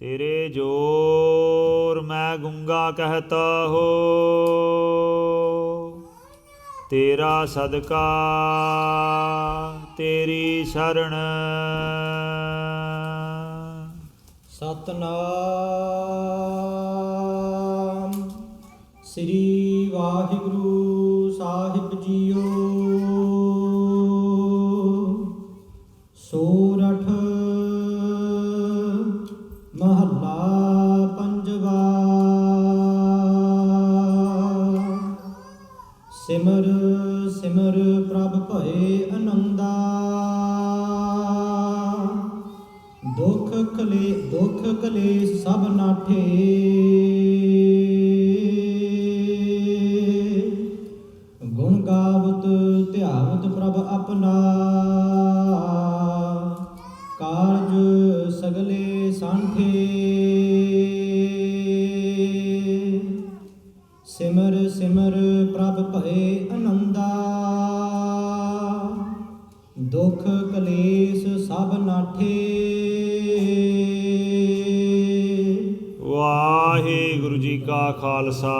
तेरे जोर मैं गूंगा कहता हो, तेरा सदका तेरी शरण। सतनाम श्री वाहिगुरु साहिब जीओ। सोरठ महला पंजवा। सिमर सिमर प्रभ भए anandhaa, दुख कलेश सब नाठे। गुण गावत धहियावत प्रभ apanaa, कारज sagalae saanthae। सिमर सिमर प्रभ भए anandhaa, दुख कलेश सब नाठे। वाहिगुरु जी का खालसा,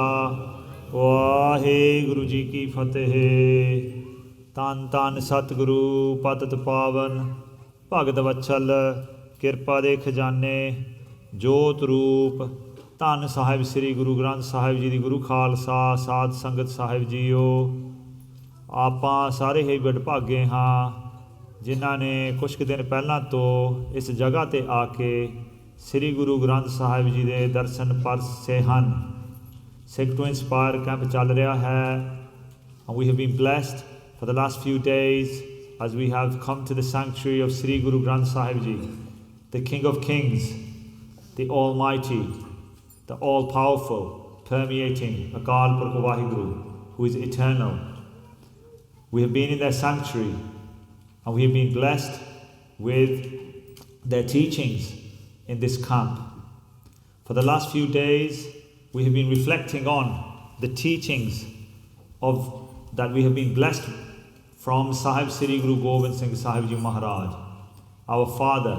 वाहिगुरु जी की फतेह। धन धन सतगुरु पतत पावन, भगत वत्सल किरपा दे खजाने, जोत रूप धन साहिब श्री गुरु ग्रंथ साहिब जी दी गुरु खालसा साध संगत साहिब जीओ। ਆਪਾਂ ਸਾਰੇ ਹੀ ਵਡਭਾਗੇ ਹਾਂ ਜਿਨ੍ਹਾਂ ਨੇ ਕੁਛ ਕੁ ਦਿਨ ਪਹਿਲਾਂ ਤੋਂ ਇਸ ਜਗ੍ਹਾ 'ਤੇ ਆ ਕੇ ਸ੍ਰੀ ਗੁਰੂ ਗ੍ਰੰਥ ਸਾਹਿਬ ਜੀ ਦੇ ਦਰਸ਼ਨ ਪਰਸੇ ਹਨ। ਸਿੱਖ ਟੂ ਇੰਸਪਾਇਰ ਕੈਂਪ ਚੱਲ ਰਿਹਾ ਹੈ। And we have been blessed for the last few days as we have come to the sanctuary of Sri Guru Granth Sahib Ji, the King of Kings, the Almighty, the all-powerful, permeating Akal Purkh Vaheguru, who is eternal. We have been in their sanctuary and we have been blessed with their teachings in this camp. For the last few days, we have been reflecting on the teachings that we have been blessed from Sahib Sri Guru Gobind Singh Sahib Ji Maharaj, our father.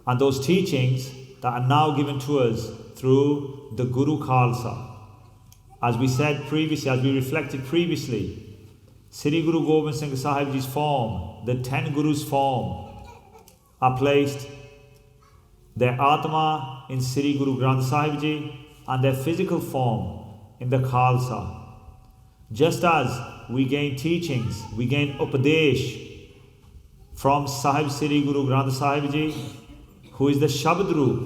And those teachings that are now given to us through the Guru Khalsa. As we said previously, as we reflected previously, Sri Guru Gobind Singh Sahib Ji's form, the 10 Gurus' form, are placed, their Atma in Sri Guru Granth Sahib Ji and their physical form in the Khalsa. Just as we gain teachings, we gain Upadesh from Sahib Sri Guru Granth Sahib Ji, who is the Shabad Roop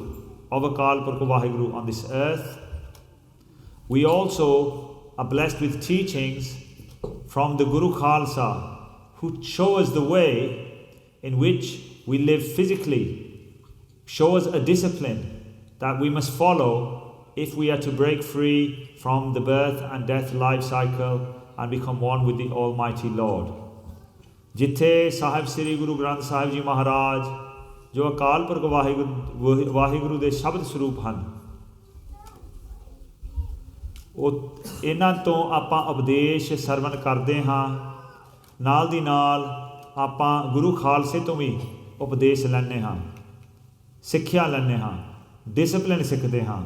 of Akal Purkh Vaheguru on this earth. We also are blessed with teachings from the Guru Khalsa, who show us the way in which we live physically, show us a discipline that we must follow if we are to break free from the birth and death life cycle and become one with the Almighty Lord. Jithe Sahib Sri Guru Granth Sahib Ji Maharaj, jo Akal Purkh Vaheguru de Shabad Swaroop ਹਨ, ਉਹ ਇਹਨਾਂ ਤੋਂ ਆਪਾਂ ਉਪਦੇਸ਼ ਸਰਵਣ ਕਰਦੇ ਹਾਂ। ਨਾਲ ਦੀ ਨਾਲ ਆਪਾਂ ਗੁਰੂ ਖਾਲਸੇ ਤੋਂ ਵੀ ਉਪਦੇਸ਼ ਲੈਂਦੇ ਹਾਂ, ਸਿੱਖਿਆ ਲੈਂਦੇ ਹਾਂ, ਡਿਸਪਲਿਨ ਸਿੱਖਦੇ ਹਾਂ।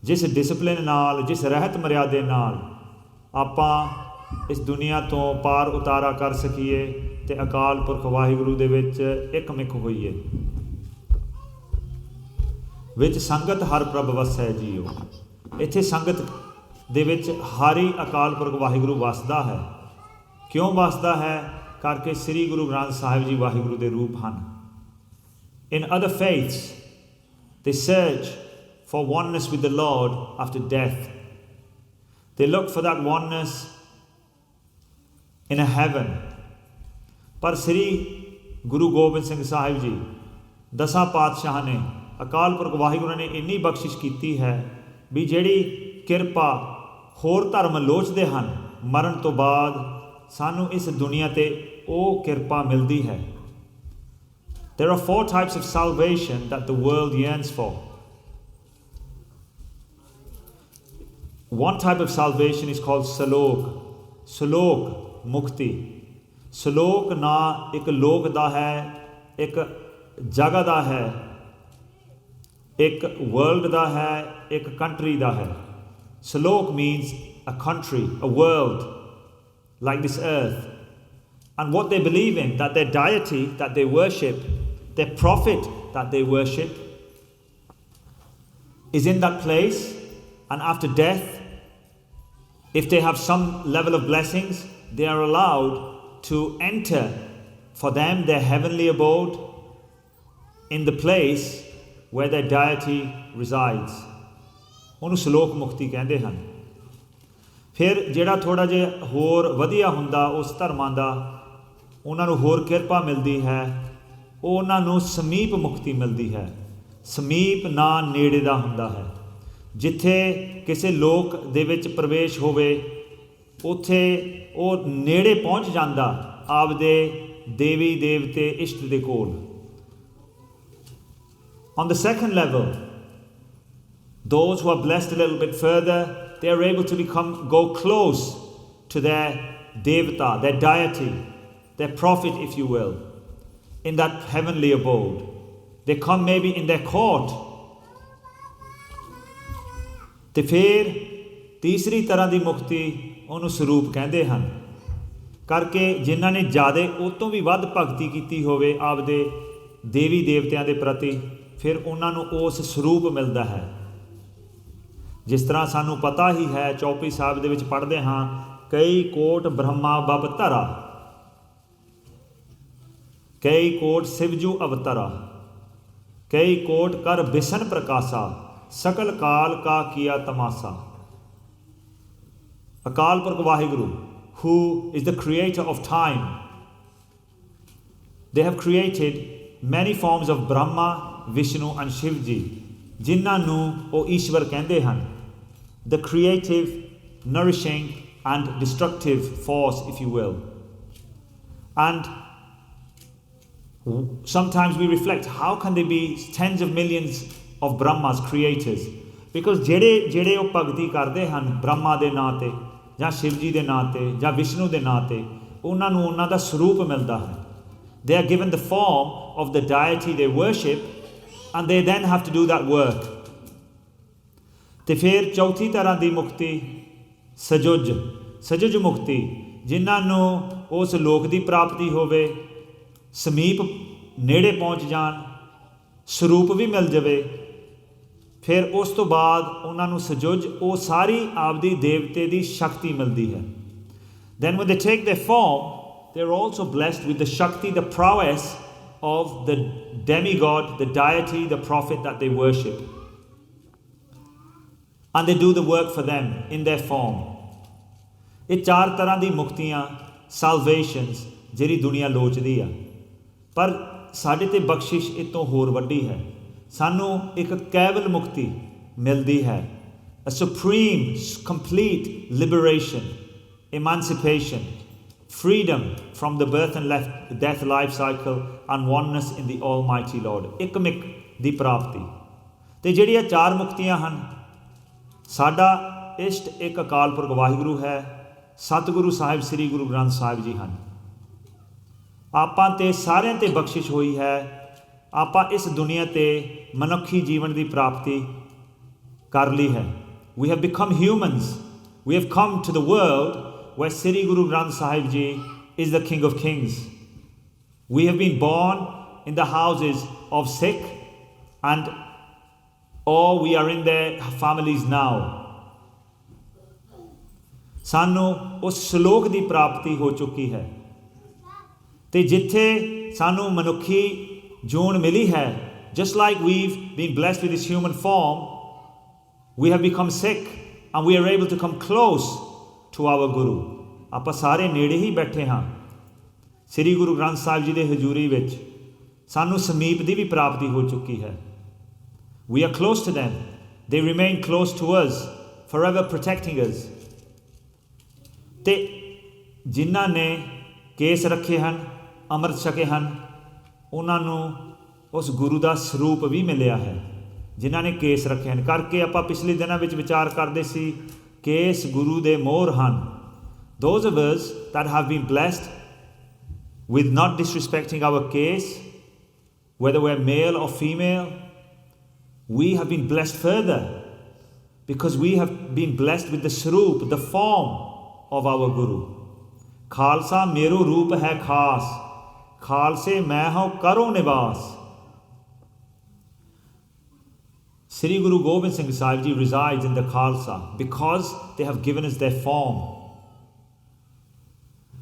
ਜਿਸ ਡਿਸਪਲਿਨ ਨਾਲ, ਜਿਸ ਰਹਿਤ ਮਰਿਆਦੇ ਨਾਲ ਆਪਾਂ ਇਸ ਦੁਨੀਆ ਤੋਂ ਪਾਰ ਉਤਾਰਾ ਕਰ ਸਕੀਏ ਅਤੇ ਅਕਾਲ ਪੁਰਖ ਵਾਹਿਗੁਰੂ ਦੇ ਵਿੱਚ ਇੱਕਮਿਕ ਹੋਈਏ। ਵਿੱਚ ਸੰਗਤ ਹਰ ਪ੍ਰਭ ਵਸੈ ਜੀਓ। ਇੱਥੇ ਸੰਗਤ ਦੇ ਵਿੱਚ ਹਰ ਹੀ ਅਕਾਲ ਪੁਰਖ ਵਾਹਿਗੁਰੂ ਵਸਦਾ ਹੈ। ਕਿਉਂ ਵਸਦਾ ਹੈ? ਕਰਕੇ ਸ੍ਰੀ ਗੁਰੂ ਗ੍ਰੰਥ ਸਾਹਿਬ ਜੀ ਵਾਹਿਗੁਰੂ ਦੇ ਰੂਪ ਹਨ। In other faiths, they search for oneness with the Lord after death. They look for that oneness in a heaven. ਪਰ ਸ੍ਰੀ ਗੁਰੂ ਗੋਬਿੰਦ ਸਿੰਘ ਸਾਹਿਬ ਜੀ ਦਸਾਂ ਪਾਤਸ਼ਾਹਾਂ ਨੇ, ਅਕਾਲ ਪੁਰਖ ਵਾਹਿਗੁਰੂ ਨੇ ਇੰਨੀ ਬਖਸ਼ਿਸ਼ ਕੀਤੀ ਹੈ ਵੀ ਜਿਹੜੀ ਕਿਰਪਾ ਹੋਰ ਧਰਮ ਲੋਚਦੇ ਹਨ, ਮਰਨ ਤੋਂ ਬਾਅਦ ਸਾਨੂੰ ਇਸ ਦੁਨੀਆ 'ਤੇ ਉਹ ਕਿਰਪਾ ਮਿਲਦੀ ਹੈ। There are 4 types of salvation that the world yearns for. One type of salvation is called salok. Salok, mukti. Salok ਨਾ ਇੱਕ ਲੋਕ ਦਾ ਹੈ, ਇੱਕ ਜਗ੍ਹਾ ਦਾ ਹੈ, ਇੱਕ ਵਰਲਡ ਦਾ ਹੈ, ਇੱਕ ਕੰਟਰੀ ਦਾ ਹੈ। ਸਲੋਕ means a country, a world like this earth. And what they believe in, that their deity that they worship, their prophet that they worship, is in that place, and after death, if they have some level of blessings, they are allowed to enter for them their heavenly abode in the place where their deity resides. ਉਹਨੂੰ ਸ਼ਲੋਕ ਮੁਕਤੀ ਕਹਿੰਦੇ ਹਨ। ਫਿਰ ਜਿਹੜਾ ਥੋੜ੍ਹਾ ਜਿਹਾ ਹੋਰ ਵਧੀਆ ਹੁੰਦਾ ਉਸ ਧਰਮਾਂ ਦਾ, ਉਹਨਾਂ ਨੂੰ ਹੋਰ ਕਿਰਪਾ ਮਿਲਦੀ ਹੈ, ਉਹ ਉਹਨਾਂ ਨੂੰ ਸਮੀਪ ਮੁਕਤੀ ਮਿਲਦੀ ਹੈ। ਸਮੀਪ ਨਾਂ ਨੇੜੇ ਦਾ ਹੁੰਦਾ ਹੈ। ਜਿੱਥੇ ਕਿਸੇ ਲੋਕ ਦੇ ਵਿੱਚ ਪ੍ਰਵੇਸ਼ ਹੋਵੇ, ਉੱਥੇ ਉਹ ਨੇੜੇ ਪਹੁੰਚ ਜਾਂਦਾ ਆਪਦੇ ਦੇਵੀ ਦੇਵਤੇ ਇਸ਼ਟ ਦੇ ਕੋਲ। On the second level, those who are blessed a little bit further, they are able to go close to their devata, their deity, their prophet, if you will, in that heavenly abode. They come maybe in their court. ਤੇ ਫਿਰ ਤੀਸਰੀ ਤਰ੍ਹਾਂ ਦੀ ਮੁਕਤੀ ਉਹਨੂੰ ਸਰੂਪ ਕਹਿੰਦੇ ਹਨ, ਕਰਕੇ ਜਿਨ੍ਹਾਂ ਨੇ ਜ਼ਿਆਦਾ ਉਹ ਤੋਂ ਵੀ ਵੱਧ ਭਗਤੀ ਕੀਤੀ ਹੋਵੇ ਆਪਦੇ ਦੇਵੀ ਦੇਵਤਿਆਂ ਦੇ ਪ੍ਰਤੀ, ਫਿਰ ਉਹਨਾਂ ਨੂੰ ਉਸ ਸਰੂਪ ਮਿਲਦਾ ਹੈ। ਜਿਸ ਤਰ੍ਹਾਂ ਸਾਨੂੰ ਪਤਾ ਹੀ ਹੈ, ਚੌਪਈ ਸਾਹਿਬ ਦੇ ਵਿੱਚ ਪੜ੍ਹਦੇ ਹਾਂ, ਕਈ ਕੋਟ ਬ੍ਰਹਮਾ ਬਬ ਧਰਾ, ਕਈ ਕੋਟ ਸਿਵਜੂ ਅਵਤਰਾ, ਕਈ ਕੋਟ ਕਰ ਬਿਸ਼ਨ ਪ੍ਰਕਾਸ਼ਾ, ਸਕਲ ਕਾਲ ਕਾ ਕੀਆ ਤਮਾਸਾ। Akal Purakh Waheguru, who is the creator of time, they have created many forms of Brahma, Vishnu and Shivji, ਜਿਨ੍ਹਾਂ ਨੂੰ ਉਹ ਈਸ਼ਵਰ ਕਹਿੰਦੇ ਹਨ। The creative, nourishing and destructive force, if you will. And sometimes we reflect, how can there be tens of millions of Brahmas, creators? Because ਜਿਹੜੇ ਉਹ ਭਗਤੀ ਕਰਦੇ ਹਨ ਬ੍ਰਹਮਾ ਦੇ ਨਾਂ 'ਤੇ ਜਾਂ ਸ਼ਿਵਜੀ ਦੇ ਨਾਂ 'ਤੇ ਜਾਂ ਵਿਸ਼ਨੂੰ ਦੇ ਨਾਂ 'ਤੇ, ਉਹਨਾਂ ਨੂੰ ਉਹਨਾਂ ਦਾ ਸਰੂਪ ਮਿਲਦਾ ਹੈ। They are given the form of the deity they worship, and they then have to do that work. ਤੇ ਫਿਰ ਚੌਥੀ ਤਰ੍ਹਾਂ ਦੀ ਮੁਕਤੀ ਸਜੁਜ ਮੁਕਤੀ, ਜਿਨ੍ਹਾਂ ਨੂੰ ਉਸ ਲੋਕ ਦੀ ਪ੍ਰਾਪਤੀ ਹੋਵੇ, ਸਮੀਪ ਨੇੜੇ ਪਹੁੰਚ ਜਾਣ, ਸਰੂਪ ਵੀ ਮਿਲ ਜਾਵੇ। ਫਿਰ ਉਸ ਤੋਂ ਬਾਅਦ ਉਹਨਾਂ ਨੂੰ ਸਜੁਜ ਉਹ ਸਾਰੀ ਆਪਦੀ ਦੇਵਤੇ ਦੀ ਸ਼ਕਤੀ ਮਿਲਦੀ ਹੈ। Then when they take their form, they are also blessed with the Shakti, the prowess of the demigod, the deity, the prophet that they worship. And they do the work for them in their form. ਇਹ ਚਾਰ ਤਰ੍ਹਾਂ ਦੀ ਮੁਕਤੀਆਂ, salvations, ਜਿਹੜੀ ਦੁਨੀਆ ਲੋਚਦੀ ਆ, ਪਰ ਸਾਡੇ 'ਤੇ ਬਖਸ਼ਿਸ਼ ਇਹ ਤੋਂ ਹੋਰ ਵੱਡੀ ਹੈ। ਸਾਨੂੰ ਇੱਕ ਕੇਵਲ ਮੁਕਤੀ ਮਿਲਦੀ ਹੈ, a supreme, complete liberation, emancipation, freedom from the birth and death life cycle and oneness in the Almighty Lord, ਇੱਕਮਿਕ ਦੀ ਪ੍ਰਾਪਤੀ। ਤੇ ਜਿਹੜੀਆਂ ਚਾਰ ਮੁਕਤੀਆਂ ਹਨ, ਸਾਡਾ ਇਸ਼ਟ ਇੱਕ ਅਕਾਲ ਪੁਰਖ ਵਾਹਿਗੁਰੂ ਹੈ, ਸਤਿਗੁਰੂ ਸਾਹਿਬ ਸ੍ਰੀ ਗੁਰੂ ਗ੍ਰੰਥ ਸਾਹਿਬ ਜੀ ਹਨ। ਆਪਾਂ 'ਤੇ ਸਾਰਿਆਂ 'ਤੇ ਬਖਸ਼ਿਸ਼ ਹੋਈ ਹੈ। ਆਪਾਂ ਇਸ ਦੁਨੀਆ 'ਤੇ ਮਨੁੱਖੀ ਜੀਵਨ ਦੀ ਪ੍ਰਾਪਤੀ ਕਰ ਲਈ ਹੈ। We have become humans. We have come to the world where Sri Guru Granth Sahib Ji is the King of Kings. We have been born in the houses of Sikh, and we are in their families now. ਸਾਨੂੰ ਉਸ ਸ਼ਲੋਕ ਦੀ ਪ੍ਰਾਪਤੀ ਹੋ ਚੁੱਕੀ ਹੈ। ਤੇ ਜਿੱਥੇ ਸਾਨੂੰ ਮਨੁੱਖੀ ਜੂਨ ਮਿਲੀ ਹੈ, just like we've been blessed with this human form, we have become Sikh and we are able to come close to our Guru. ਆਪਾਂ ਸਾਰੇ ਨੇੜੇ ਹੀ ਬੈਠੇ ਹਾਂ ਸ੍ਰੀ ਗੁਰੂ ਗ੍ਰੰਥ ਸਾਹਿਬ ਜੀ ਦੇ ਹਜ਼ੂਰੀ ਵਿੱਚ। ਸਾਨੂੰ ਸਮੀਪ ਦੀ ਵੀ ਪ੍ਰਾਪਤੀ ਹੋ ਚੁੱਕੀ ਹੈ। We are close to them. They remain close to us, forever protecting us. ਤੇ ਜਿਨ੍ਹਾਂ ਨੇ ਕੇਸ ਰੱਖੇ ਹਨ, ਅੰਮ੍ਰਿਤ ਛਕੇ ਹਨ, ਉਹਨਾਂ ਨੂੰ ਉਸ ਗੁਰੂ ਦਾ ਸਰੂਪ ਵੀ ਮਿਲਿਆ ਹੈ। ਜਿਨ੍ਹਾਂ ਨੇ ਕੇਸ ਰੱਖੇ ਹਨ, ਕਰਕੇ ਆਪਾਂ ਪਿਛਲੇ ਦਿਨਾਂ ਵਿੱਚ ਵਿਚਾਰ ਕਰਦੇ ਸੀ, ਕੇਸ ਗੁਰੂ ਦੇ ਮੋਹਰ ਹਨ। Those of us that have been blessed with not disrespecting our case, whether we're male or female, we have been blessed further because we have been blessed with the swaroop, the form of our Guru. Khalsa mero roop hai khas, khalse main ho karo nivas. Sri Guru Gobind Singh Sahib Ji resides in the Khalsa because they have given us their form.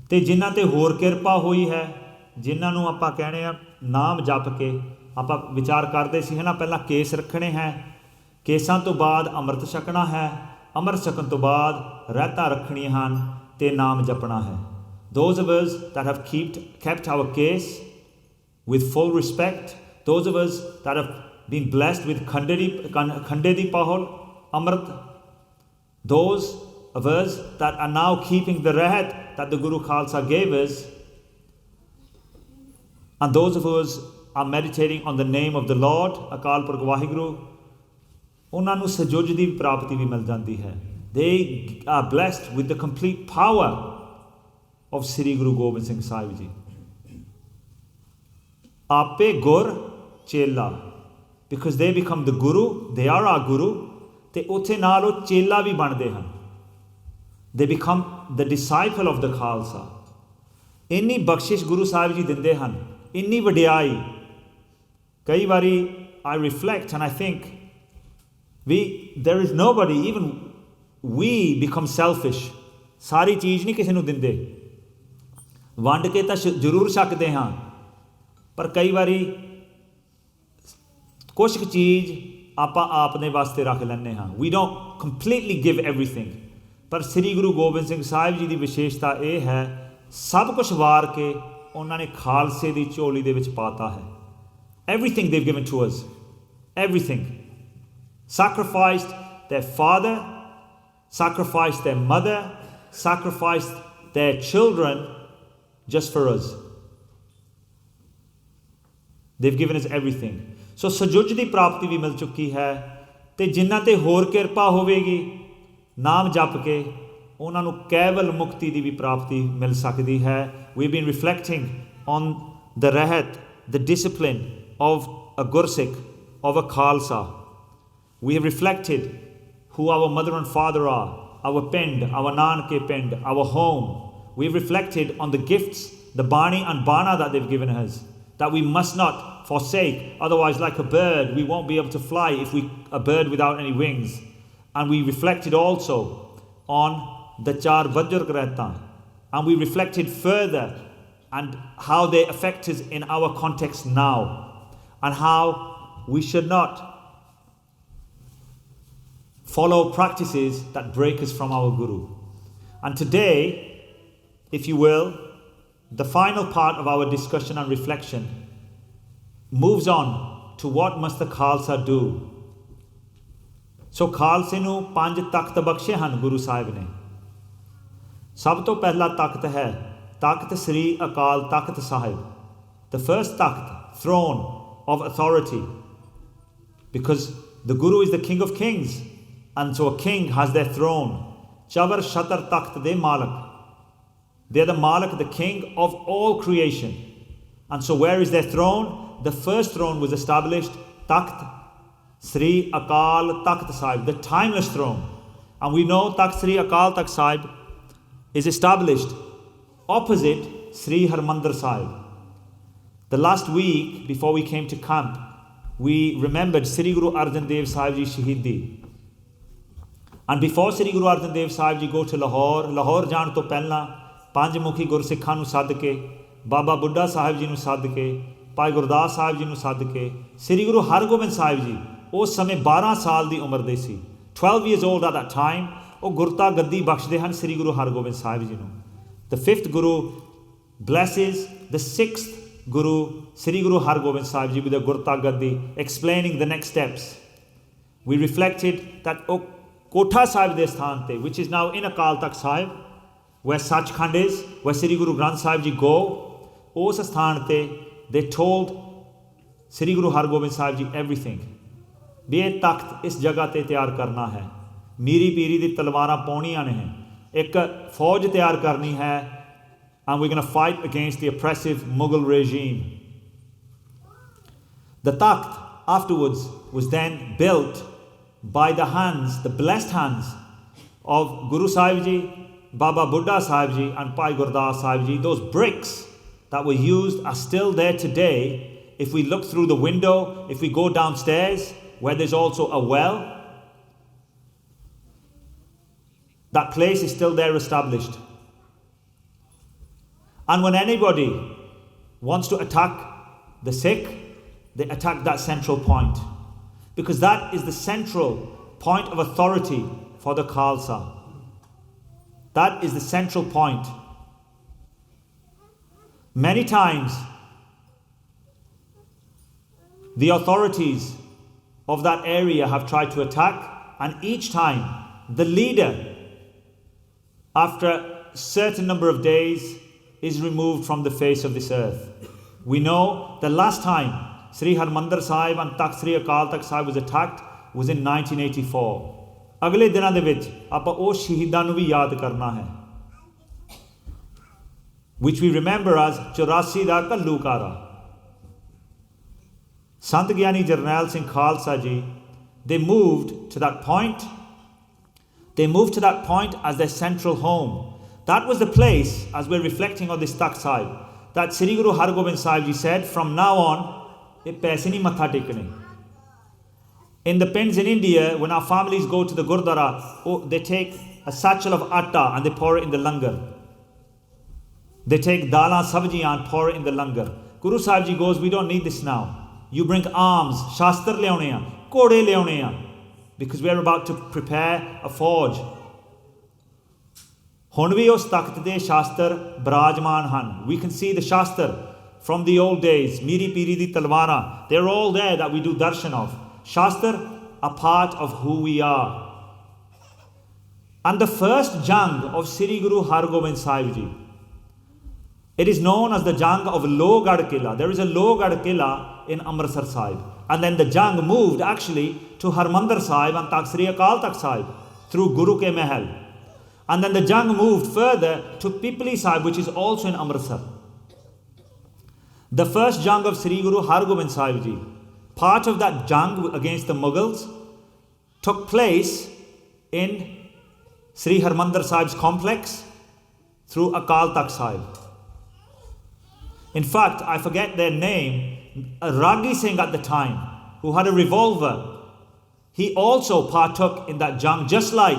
ਤੇ ਜਿਨ੍ਹਾਂ ਤੇ ਹੋਰ ਕਿਰਪਾ ਹੋਈ ਹੈ, ਜਿਨ੍ਹਾਂ ਨੂੰ ਆਪਾਂ ਕਹਿੰਦੇ ਆ ਨਾਮ ਜਪ ਕੇ ਆਪਾਂ ਵਿਚਾਰ ਕਰਦੇ ਸੀ ਹੈ ਨਾ, ਪਹਿਲਾਂ ਕੇਸ ਰੱਖਣੇ ਹੈ, ਕੇਸਾਂ ਤੋਂ ਬਾਅਦ ਅੰਮ੍ਰਿਤ ਛਕਣਾ ਹੈ, ਅੰਮ੍ਰਿਤ ਛਕਣ ਤੋਂ ਬਾਅਦ ਰਹਿਤਾਂ ਰੱਖਣੀਆਂ ਹਨ ਤੇ ਨਾਮ ਜਪਣਾ ਹੈ. Those of us that have kept our case with full respect, those of us that have been blessed with khande di pahol, amrit, those of us that are now keeping the Rehit that the Guru Khalsa gave us, and those of us are meditating on the name of the Lord, Akal Purkh Waheguru, ਉਹਨਾਂ ਨੂੰ ਸਜੁਜ ਦੀ ਪ੍ਰਾਪਤੀ ਵੀ ਮਿਲ ਜਾਂਦੀ ਹੈ. They are blessed with the complete power of Sri Guru Gobind Singh Sahib Ji. Ape Gur Chela, because they become the Guru, they are our Guru, ਤੇ ਉੱਥੇ ਨਾਲ ਉਹ ਚੇਲਾ ਵੀ ਬਣਦੇ ਹਨ. They become the disciple of the Khalsa. ਇੰਨੀ ਬਖਸ਼ਿਸ਼ ਗੁਰੂ ਸਾਹਿਬ ਜੀ ਦਿੰਦੇ ਹਨ, ਇੰਨੀ ਵਡਿਆਈ. ਕਈ ਵਾਰੀ I reflect and I think there is nobody, even we become selfish. ਸਾਰੀ ਚੀਜ਼ ਨਹੀਂ ਕਿਸੇ ਨੂੰ ਦਿੰਦੇ, ਵੰਡ ਕੇ ਤਾਂ ਜ਼ਰੂਰ ਛਕਦੇ ਹਾਂ, ਪਰ ਕਈ ਵਾਰੀ ਕੁਛ ਕੁ ਚੀਜ਼ ਆਪਾਂ ਆਪਣੇ ਵਾਸਤੇ ਰੱਖ ਲੈਂਦੇ ਹਾਂ. We don't completely give everything. ਪਰ ਸ੍ਰੀ ਗੁਰੂ ਗੋਬਿੰਦ ਸਿੰਘ ਸਾਹਿਬ ਜੀ ਦੀ ਵਿਸ਼ੇਸ਼ਤਾ ਇਹ ਹੈ, ਸਭ ਕੁਛ ਵਾਰ ਕੇ ਉਹਨਾਂ ਨੇ ਖਾਲਸੇ ਦੀ ਝੋਲੀ ਦੇ ਵਿੱਚ ਪਾਤਾ ਹੈ. Everything they've given to us, everything. Sacrificed their father, sacrificed their mother, sacrificed their children just for us. They've given us everything. So ਸਜੁਜ ਦੀ ਪ੍ਰਾਪਤੀ ਵੀ ਮਿਲ ਚੁੱਕੀ ਹੈ, ਤੇ ਜਿਨ੍ਹਾਂ ਤੇ ਹੋਰ ਕਿਰਪਾ ਹੋਵੇਗੀ ਨਾਮ ਜਪ ਕੇ ਉਹਨਾਂ ਨੂੰ ਕੇਵਲ ਮੁਕਤੀ ਦੀ ਵੀ ਪ੍ਰਾਪਤੀ ਮਿਲ ਸਕਦੀ ਹੈ. We've been reflecting on the Rehit, the discipline of a Gursikh, of a Khalsa. We have reflected who our mother and father are, our pind, our nanke pind, our home. We've reflected on the gifts, the bani and bana that they've given us, that we must not forsake, otherwise like a bird we won't be able to fly if we a bird without any wings. And we reflected also on the char bajr kreta, and we reflected further and how they affect us in our context now, and how we should not follow practices that break us from our Guru. And today, if you will, the final part of our discussion and reflection moves on to what must the Khalsa do. ਸੋ ਖਾਲਸੇ ਨੂੰ 5 ਤਖਤ ਬਖਸ਼ੇ ਹਨ ਗੁਰੂ ਸਾਹਿਬ ਨੇ. ਸਭ ਤੋਂ ਪਹਿਲਾ ਤਖਤ ਹੈ Takht Sri Akal Takht Sahib. The first Takht, throne of authority, because the Guru is the King of Kings, and so a king has their throne. Chavar Shatar Takht de Malik. They are the Malik, the king of all creation. And so where is their throne? The first throne was established, Takht Sri Akal Takht Sahib, the timeless throne. And we know Takht Sri Akal Takht Sahib is established opposite Sri Harmandir Sahib. The last week before we came to camp, we remembered Sri Guru Arjan Dev Sahib Ji Shahidi. And before Sri Guru Arjan Dev Sahib Ji go to Lahore jaan to ਪਹਿਲਾਂ ਪੰਜ ਮੁਖੀ ਗੁਰਸਿੱਖਾਂ ਨੂੰ ਸੱਦ ਕੇ, ਬਾਬਾ ਬੁੱਢਾ ਸਾਹਿਬ ਜੀ ਨੂੰ ਸੱਦ ਕੇ, ਭਾਈ ਗੁਰਦਾਸ ਸਾਹਿਬ ਜੀ ਨੂੰ ਸੱਦ ਕੇ, ਸ੍ਰੀ ਗੁਰੂ ਹਰਗੋਬਿੰਦ ਸਾਹਿਬ ਜੀ ਉਸ ਸਮੇਂ 12 ਸਾਲ ਦੀ ਉਮਰ ਦੇ ਸੀ, 12 years old at that time, ਉਹ ਗੁਰਤਾ ਗੱਦੀ ਬਖਸ਼ਦੇ ਹਨ ਸ੍ਰੀ ਗੁਰੂ ਹਰਗੋਬਿੰਦ ਸਾਹਿਬ ਜੀ ਨੂੰ. The 5th Guru blesses the 6th Guru, Sri Guru Hargobind Sahib Ji, with the Gurta Gaddi, explaining the next steps. We reflected that Kotha Sahib de Sthan te, which is now in Akal Takht Sahib, where Sachkhand is, where Sri Guru Granth Sahib Ji go, ਉਸ ਸਥਾਨ ਤੇ they told Sri Guru Hargobind Sahib Ji everything. ਵੀ ਇਹ ਤਖਤ ਇਸ ਜਗ੍ਹਾ ਤੇ ਤਿਆਰ ਕਰਨਾ ਹੈ, ਮੀਰੀ ਪੀਰੀ ਦੀ ਤਲਵਾਰਾਂ ਪਾਉਣੀਆਂ ਨੇ, ਇੱਕ ਫੌਜ ਤਿਆਰ ਕਰਨੀ ਹੈ, and we're going to fight against the oppressive Mughal regime. The Takht afterwards was then built by the hands, the blessed hands of Guru Sahib Ji, Baba Buddha Sahib Ji and Bhai Gurdas Sahib Ji. Those bricks that were used are still there today. If we look through the window, if we go downstairs where there's also a well, that place is still there established. And when anybody wants to attack the Sikh, they attack that central point, because that is the central point of authority for the Khalsa. That is the central point. Many times, the authorities of that area have tried to attack, and each time the leader, after a certain number of days, is removed from the face of this earth. We know the last time Sri Harmandir Sahib and Takht Sri Akal Takht Sahib was attacked was in 1984. ਅਗਲੇ ਦਿਨਾਂ ਦੇ ਵਿੱਚ ਆਪਾਂ ਉਹ ਸ਼ਹੀਦਾਂ ਨੂੰ ਵੀ ਯਾਦ ਕਰਨਾ ਹੈ, which we remember as 84 the Ghallukara. Sant Giani Jarnail Singh Khalsa Ji, they moved to that point. They moved to that point as their central home. That was the place, as we're reflecting on this Takht Sahib, that Sri Guru Har Gobind Sahib Ji said, from now on, ye paise nahi matha tekne. In the pins in India, when our families go to the Gurdwara, they take a satchel of atta and they pour it in the langar. They take dalan sabjiyan and pour it in the langar. Guru Sahib Ji goes, we don't need this now. You bring arms, shastar leone, kode leone, because we are about to prepare a forge. Hun vi us takht de shastar brajman han. We can see the shastar from the old days, Miri Piri di Talwara. They're all there that we do darshan of. Shastar are part of who we are. And the first jang of Sri Guru Har Gobind Sahib Ji, it is known as the jang of Lohgarh Killa. There is a Lohgarh Killa in Amritsar Sahib. And then the jang moved actually to Harmandir Sahib and Takht Sri Akal Takht Sahib through Guru ke Mehl. And then the jang moved further to Pipli Sahib, which is also in Amritsar. The first jang of Sri Guru Har Gobind Sahib Ji, part of that jang against the Mughals took place in Sri Harmandir Sahib's complex through Akal Takht Sahib. In fact, I forget their name, Ragi Singh at the time, who had a revolver, he also partook in that jang, just like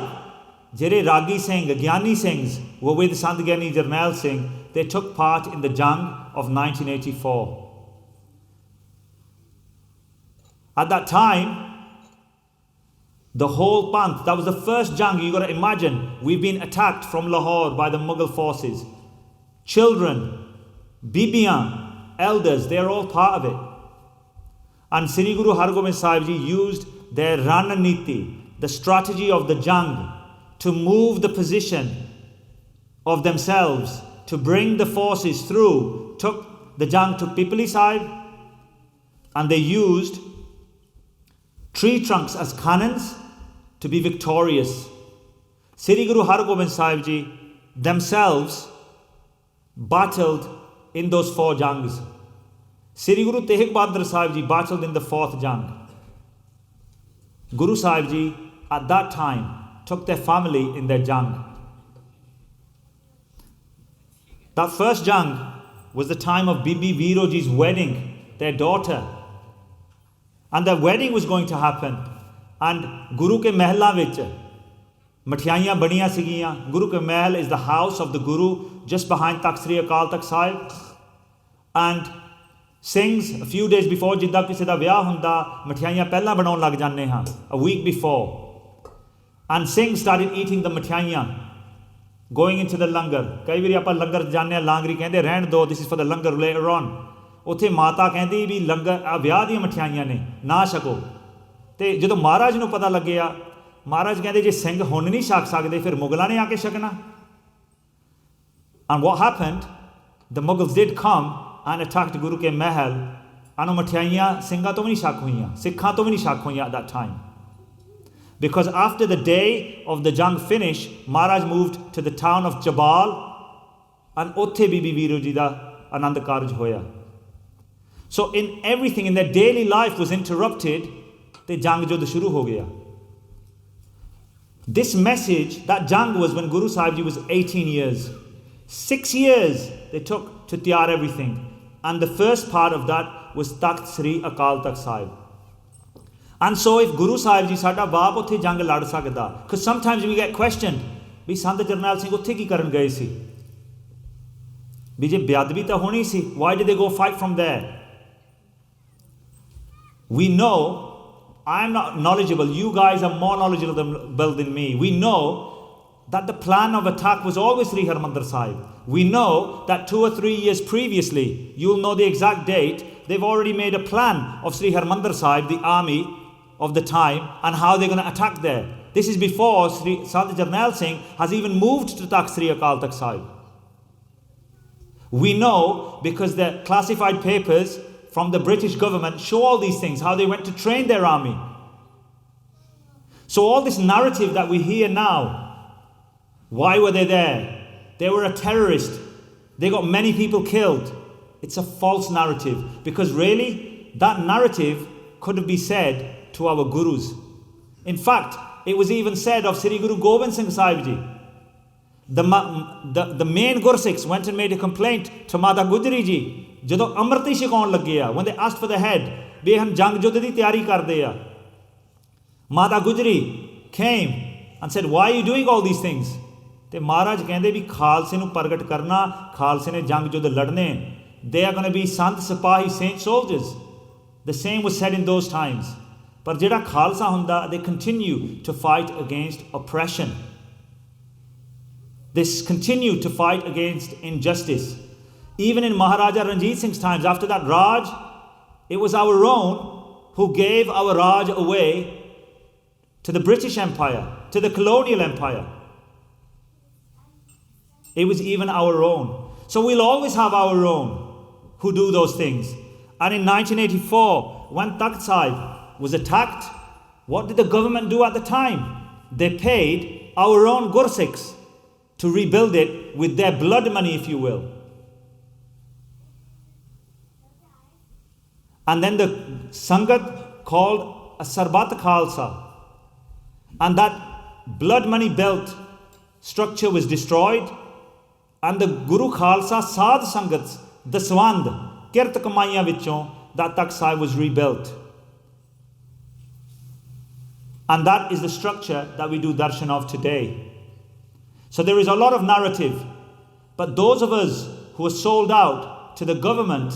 Jere Ragi Singh, Giani Singhs were with Sant Giani Jarnail Singh. They took part in the jang of 1984. At that time, the whole Panth, that was the first jang. You got to imagine, we've been attacked from Lahore by the Mughal forces. Children, Bibiyan, elders, they're all part of it. And Sri Guru Har Gobind Sahib Ji used their Rananiti, the strategy of the jang, to move the position of themselves, to bring the forces through. Took the jang to Pipli Sahib, and they used tree trunks as cannons to be victorious. Sri Guru Har Gobind Sahib Ji themselves battled in those 4 jangs. Sri Guru Tegh Bahadur Sahib Ji battled in the 4th jang. Guru Sahib Ji at that time took their family in their jang. That first jang was the time of Bibi Veero Ji's wedding, their daughter. And the wedding was going to happen. And Guru ke mehalaa vich mithaiyan baniyan sigiyan. Guru ke Mehl is the house of the Guru just behind Takht Sri Akal Takht Sahib. And Singhs, a few days before, jidda kisi da vyah hunda, mithaiyan pehla banaun lag janne ha, a week before. And Singh started eating the mithaiyan, going into the langar. Kai vari aapa langar janne langri kehinde rehn do, this is for the langar later on. ਉੱਥੇ ਮਾਤਾ ਕਹਿੰਦੀ ਵੀ ਲੰਗਰ ਆ ਵਿਆਹ ਦੀਆਂ ਮਠਿਆਈਆਂ ਨੇ ਨਾ ਛਕੋ. ਤੇ ਜਦੋਂ ਮਹਾਰਾਜ ਨੂੰ ਪਤਾ ਲੱਗਿਆ, ਮਹਾਰਾਜ ਕਹਿੰਦੇ ਜੇ ਸਿੰਘ ਹੁਣ ਨਹੀਂ ਛਕ ਸਕਦੇ ਫਿਰ ਮੁਗਲਾਂ ਨੇ ਆ ਕੇ ਛਕਣਾ. And what happened, the Mughals did come and attacked Guru ke Mehl, and ਉਹ ਮਠਿਆਈਆਂ ਸਿੰਘਾਂ ਤੋਂ ਵੀ ਨਹੀਂ ਛਕ ਹੋਈਆਂ, ਸਿੱਖਾਂ ਤੋਂ ਵੀ ਨਹੀਂ ਛਕ ਹੋਈਆਂ at that time. Because after the day of the jang finished, Maharaj moved to the town of Jabal, and ਉੱਥੇ ਬੀਬੀ ਵੀਰੋ ਜੀ ਦਾ ਆਨੰਦ ਕਾਰਜ ਹੋਇਆ. So in everything in their daily life was interrupted. ਤੇ ਜੰਗ ਜੁੱਧ ਸ਼ੁਰੂ ਹੋ ਗਿਆ. This message, that jang was when Guru Sahib Ji was 18 years. 6 years they took to tiyar everything. And the first part of that was Takht Sri Akal Takht Sahib. And so if Guru Sahib Ji ਸਾਡਾ ਬਾਪ ਉੱਥੇ ਜੰਗ ਲੜ ਸਕਦਾ, because sometimes we get questioned, ਵੀ ਸੰਤ ਜਰਨੈਲ ਸਿੰਘ ਉੱਥੇ ਕੀ ਕਰਨ ਗਏ ਸੀ? ਵੀ ਜੇ ਬੇਅਦਬੀ ਤਾਂ ਹੋਣੀ ਸੀ, why did they go fight from there? We know, I'm not knowledgeable, you guys are more knowledgeable than me. We know that the plan of attack was always Sri Harmandir Sahib. We know that 2 or 3 years previously, you'll know the exact date, they've already made a plan of Sri Harmandir Sahib, the army of the time, and how they're going to attack there. This is before Sri Sant Jarnail Singh has even moved to Takht Sri Akal Takht Sahib. We know because the classified papers from the British government show all these things, how they went to train their army. So all this narrative that we hear now, why were they there? They were a terrorist. They got many people killed. It's a false narrative, because really that narrative could have been said to our gurus. In fact, it was even said of Sri Guru Gobind Singh Sahib Ji. The main Gursikhs went and made a complaint to Mata Gujri Ji. ਜਦੋਂ ਅੰਮ੍ਰਿਤ ਹੀ ਛਕਾਉਣ ਲੱਗੇ ਆ, when they asked for the head, ਵੀ ਹਮ ਜੰਗ ਜੁੱਧ ਦੀ ਤਿਆਰੀ ਕਰਦੇ ਆ, Mata Gujri came and said, why are you doing all these things? ਤੇ ਮਹਾਰਾਜ ਕਹਿੰਦੇ ਵੀ ਖਾਲਸੇ ਨੂੰ ਪ੍ਰਗਟ ਕਰਨਾ, ਖਾਲਸੇ ਨੇ ਜੰਗ ਜੁੱਧ ਲੜਨੇ. They are going to be Sant Sipahi Saint soldiers. The same was said in those times. ਪਰ ਜਿਹੜਾ ਖਾਲਸਾ ਹੁੰਦਾ, they continue to fight against oppression. They continue to fight against injustice. Even in Maharaja Ranjit Singh's times, after that Raj, it was our own who gave our Raj away to the British Empire, to the colonial empire. It was even our own. So we'll always have our own who do those things. And in 1984, when Takht Sahib was attacked, what did the government do at the time? They paid our own Gursikhs to rebuild it with their blood money, if you will. And then the Sangat called a Sarbat Khalsa. And that blood money built structure was destroyed. And the Guru Khalsa Sadh Sangats, the Swand, Kirt Kamaiya Vichon, that Takht Sahib was rebuilt. And that is the structure that we do darshan of today. So there is a lot of narrative. But those of us who are sold out to the government,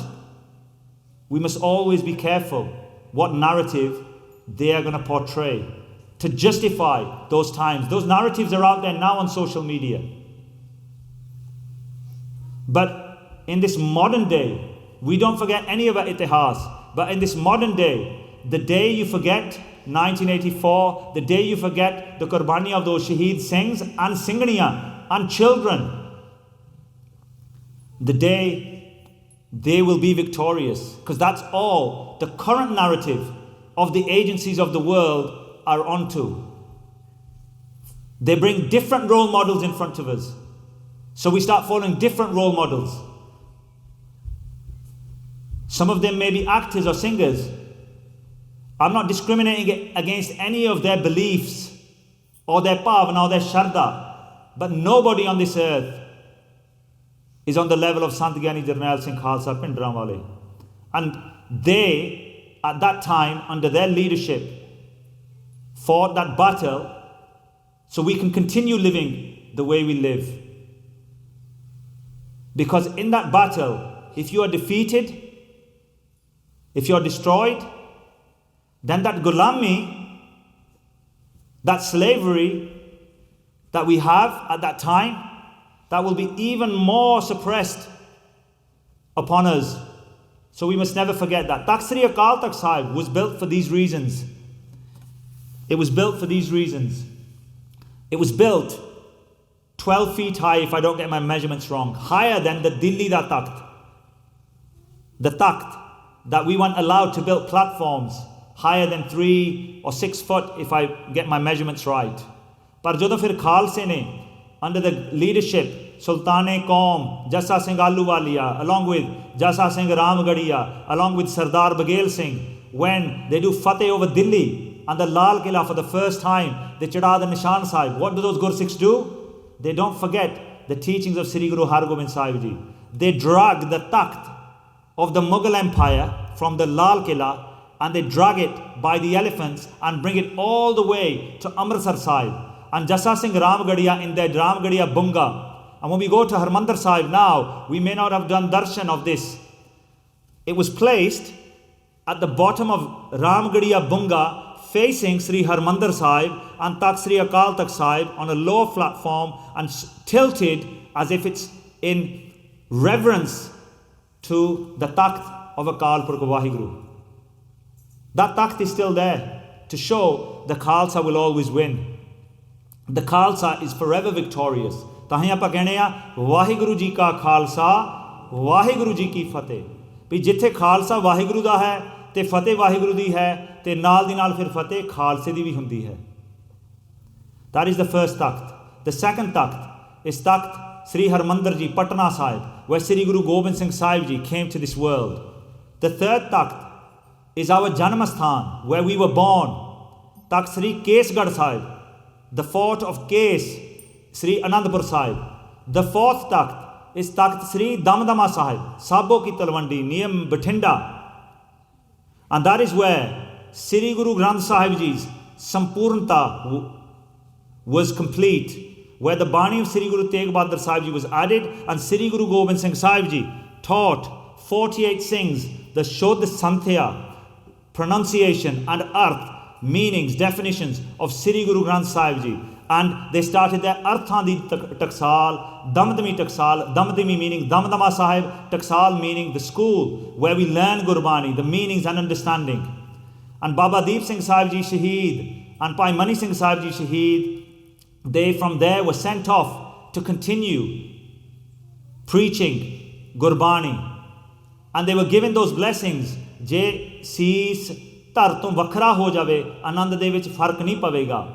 we must always be careful what narrative they are going to portray to justify those times. Those narratives are out there now on social media. But in this modern day, we don't forget any of our Ithihaas. But in this modern day, the day you forget 1984, the day you forget the Qurbani of those Shaheed Singhs and Singhaniya and children, the day they will be victorious, because that's all the current narrative of the agencies of the world are onto. They bring different role models in front of us, so we start following different role models. Some of them may be actors or singers. I'm not discriminating against any of their beliefs or their bhavana or their shraddha, but nobody on this earth is on the level of Sant Giani Jarnail Singh Khalsa Pindran Wale. And they, at that time, under their leadership, fought that battle so we can continue living the way we live. Because in that battle, if you are defeated, if you are destroyed, then that gulami, that slavery that we have at that time, that will be even more suppressed upon us. So we must never forget that. Takht Sri Akal Takht Sahib was built for these reasons. It was built for these reasons. It was built 12 feet high, if I don't get my measurements wrong, higher than the Delhi da Takht. The Takht that we weren't allowed to build platforms higher than 3 or 6 foot, if I get my measurements right. But ਜਦੋਂ ਫਿਰ ਖਾਲਸੇ ਨੇ, under the leadership Sultan-e-Qaum, Jassa Singh Ahluwalia, along with Jassa Singh Ramgarhia, along with Sardar Baghel Singh, when they do Fateh over Delhi and the Lal Qila for the first time, they chada the Nishan Sahib. What do those Gursikhs do? They don't forget the teachings of Sri Guru Har Gobind Sahib Ji. They drag the takht of the Mughal Empire from the Lal Qila and they drag it by the elephants and bring it all the way to Amritsar Sahib. And Jassa Singh Ramgarhia in their Ramgarhia Bunga. And when we go to Harmandir Sahib now, we may not have done darshan of this. It was placed at the bottom of Ramgarhia Bunga, facing Sri Harmandir Sahib and Takht Sri Akal Takht Sahib on a lower platform and tilted as if it's in reverence to the Takht of Akal Purkh Vaheguru. That Takht is still there to show the Khalsa will always win. The Khalsa is forever victorious. ਤਾਂ ਹੀ ਆਪਾਂ ਕਹਿੰਦੇ ਆ ਵਾਹਿਗੁਰੂ ਜੀ ਕਾ ਖਾਲਸਾ ਵਾਹਿਗੁਰੂ ਜੀ ਕੀ ਫਤਿਹ ਵੀ ਜਿੱਥੇ ਖਾਲਸਾ ਵਾਹਿਗੁਰੂ ਦਾ ਹੈ ਤੇ ਫਤਿਹ ਵਾਹਿਗੁਰੂ ਦੀ ਹੈ ਤੇ ਨਾਲ ਦੀ ਨਾਲ ਫਿਰ ਫਤਿਹ ਖਾਲਸੇ ਦੀ ਵੀ ਹੁੰਦੀ ਹੈ That is the first takht. The second takht is takht Sri Harmandir Ji Patna Sahib, where Sri Guru Gobind Singh Sahib Ji came to this world. The third takht is our Janamasthan, where we were born, Takht Sri Kesgarh Sahib, the fort of Kes, Sri Anandpur Sahib. The fourth takht is Takht Sri Damdama Sahib, Sabo Ki Talwandi, near Bathinda. And that is where Sri Guru Granth Sahib Ji's Sampurnta was complete, where the Bani of Sri Guru Tegh Bahadur Sahib Ji was added and Sri Guru Gobind Singh Sahib Ji taught 48 Singhs the Shodh Santhya, pronunciation and arth, meanings, definitions of Sri Guru Granth Sahib Ji. And they started their Arthandi Taksal, Damdami Taksal, Damdami meaning Damdama Sahib, Taksal meaning the school where we learn Gurbani, the meanings and understanding. And Baba Deep Singh Sahib Ji Shaheed and Bhai Mani Singh Sahib Ji Shaheed, they from there were sent off to continue preaching Gurbani. And they were given those blessings. Je sees ਧਰ ਤੋਂ ਵੱਖਰਾ ਹੋ ਜਾਵੇ ਆਨੰਦ ਦੇ ਵਿੱਚ ਫਰਕ ਨਹੀਂ ਪਵੇਗਾ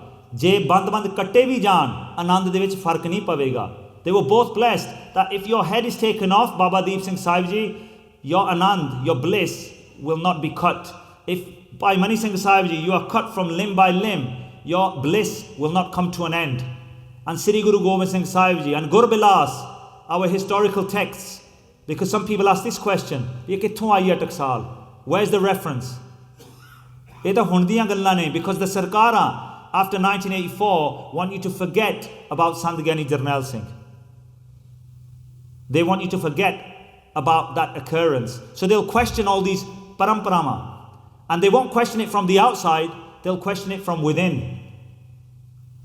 ਜੇ ਬੰਦ ਕੱਟੇ ਵੀ ਜਾਣ ਆਨੰਦ ਦੇ ਵਿੱਚ ਫਰਕ ਨਹੀਂ ਪਵੇਗਾ they were both blessed that if your head is taken off Baba Deep Singh Sahib Ji your anand your bliss will not be cut if by Mani Singh Sahib Ji you are cut from limb by limb your bliss will not come to an end and Sri Guru Gobind Singh Sahib Ji and Gurbilas our historical texts because some people ask this question ਇਹ ਕਿੱਥੋਂ ਆਈ ਹੈ ਟਕਸਾਲ where's the reference ਇਹ ਤਾਂ ਹੁਣ ਦੀਆਂ ਗੱਲਾਂ ਨੇ because the ਸਰਕਾਰਾਂ after 1984 want you to forget about Sant Giani Jarnail Singh. They want you to forget about that occurrence. So they'll question all these paramparama. And they won't question it from the outside, they'll question it from within.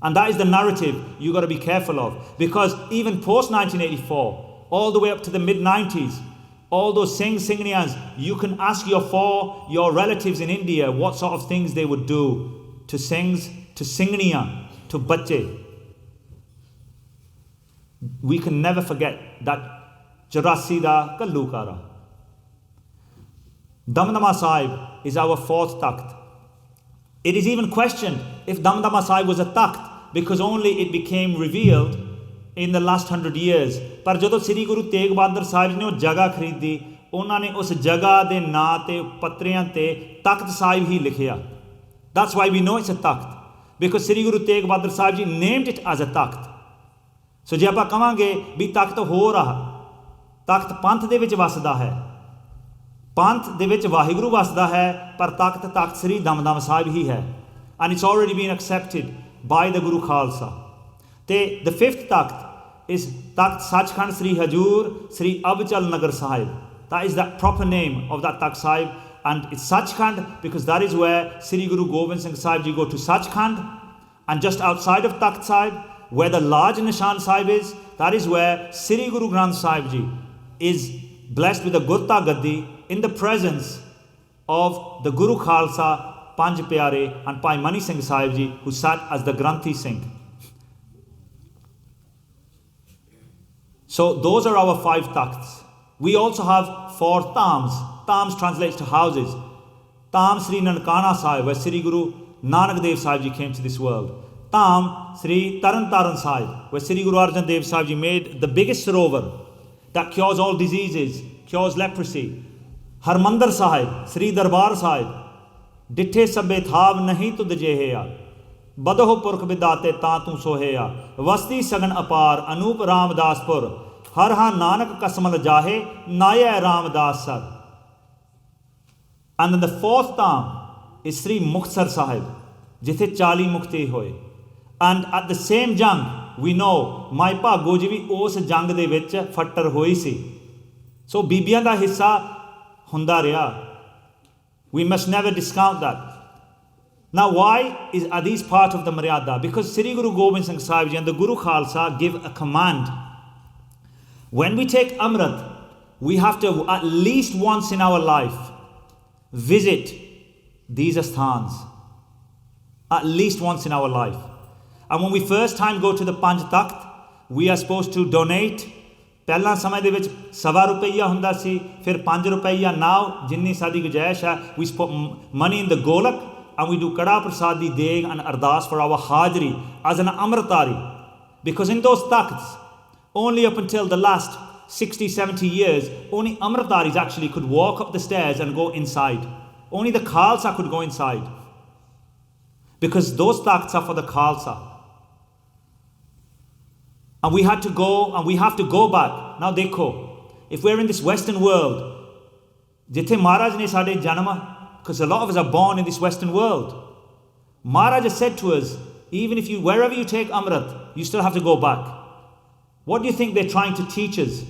And that is the narrative you've got to be careful of. Because even post 1984, all the way up to the mid-90s, all those Singhnias, you can ask your relatives in India what sort of things they would do to Singhs, to Singhniya, to Bacche. We can never forget that Charasi da Kallukara. Damdama Sahib is our fourth takht. It is even questioned if Damdama Sahib was a takht because only it became revealed in the last 100 years. ਪਰ ਜਦੋਂ ਸ੍ਰੀ ਗੁਰੂ ਤੇਗ ਬਹਾਦਰ ਸਾਹਿਬ ਨੇ ਉਹ ਜਗ੍ਹਾ ਖਰੀਦੀ ਉਹਨਾਂ ਨੇ ਉਸ ਜਗ੍ਹਾ ਦੇ ਨਾਂ ਤੇ ਪੱਤਰਿਆਂ ਤੇ ਤਖਤ ਸਾਹਿਬ ਹੀ ਲਿਖਿਆ that's why we know it's a takht because Sri Guru Tegh Bahadur Sahib ji named it as a takht so ਜੇ ਆਪਾਂ ਕਵਾਂਗੇ ਵੀ ਤਖਤ ਹੋ ਰਹਾ ਤਖਤ ਪੰਥ ਦੇ ਵਿੱਚ ਵਸਦਾ ਹੈ ਪੰਥ ਦੇ ਵਿੱਚ ਵਾਹਿਗੁਰੂ ਵਸਦਾ ਹੈ ਪਰ ਤਖਤ ਸ੍ਰੀ ਦਮਦਮ ਸਾਹਿਬ ਹੀ ਹੈ and it's already been accepted by the Guru Khalsa ਤੇ the fifth takht is Takht Sachkhand Sri Hajur Sri Abchal Nagar Sahib. That is the proper name of that Takht Sahib and it's Sachkhand because that is where Sri Guru Gobind Singh Sahib Ji go to Sachkhand and just outside of Takht Sahib where the large Nishan Sahib is, that is where Sri Guru Granth Sahib Ji is blessed with a Gurta Gaddi in the presence of the Guru Khalsa, Panj Pyare and Bhai Mani Singh Sahib Ji who sat as the Granthi Singh. So those are our 5 takhts. We also have 4 Thams. Thams translates to houses. Tham Sri Nankana Sahib, where Sri Guru Nanak Dev Sahib Ji came to this world. Dham Sri Taran Sahib, where Sri Guru Arjan Dev Sahib Ji made the biggest sarovar that cures all diseases, cures leprosy. Harmandir Sahib, Sri Darbar Sahib, Dithe sabbe thav nahi tud jeheya, Badaho purkh bidate ta tu soheya, Vasti sagan apar, Anup Ramdaspur, Har ha Nanak kasmal jahe, Naya Ramdas Sar. And then the fourth Dham is Sri Muktsar Sahib, Jithe 40 mukti hoye. And at the same jang, we know, my pa Gojivi us jang de vich fattar hoi si. So Bibiyan da hissa hunda reha. We must never discount that. Now why are these part of the Maryada? Because Sri Guru Gobind Singh Sahib Ji and the Guru Khalsa give a command. When we take Amrit, we have to at least once in our life visit these asthans. At least once in our life. And when we first time go to the Panj Takht, we are supposed to donate. ਪਹਿਲਾਂ ਸਮੇਂ ਦੇ ਵਿੱਚ ₹1.25 ਹੁੰਦਾ ਸੀ, ਫਿਰ ₹5 now ਜਿੰਨੀ ਸਾਡੀ ਗੁਜਾਇਸ਼ ਹੈ, we put money in the golak and we do kada prasad di deg and ardas for our hajri as an amritari, because in those takhts only up until the last 60-70 years only amritaris actually could walk up the stairs and go inside. Only the Khalsa could go inside, because those takhts are for the Khalsa. And we had to go, and we have to go back. Now dekho, if we're in this Western world, jithe Maharaj ne sade janama, because a lot of us are born in this Western world. Maharaj has said to us, even if you, wherever you take Amrit, you still have to go back. What do you think they're trying to teach us?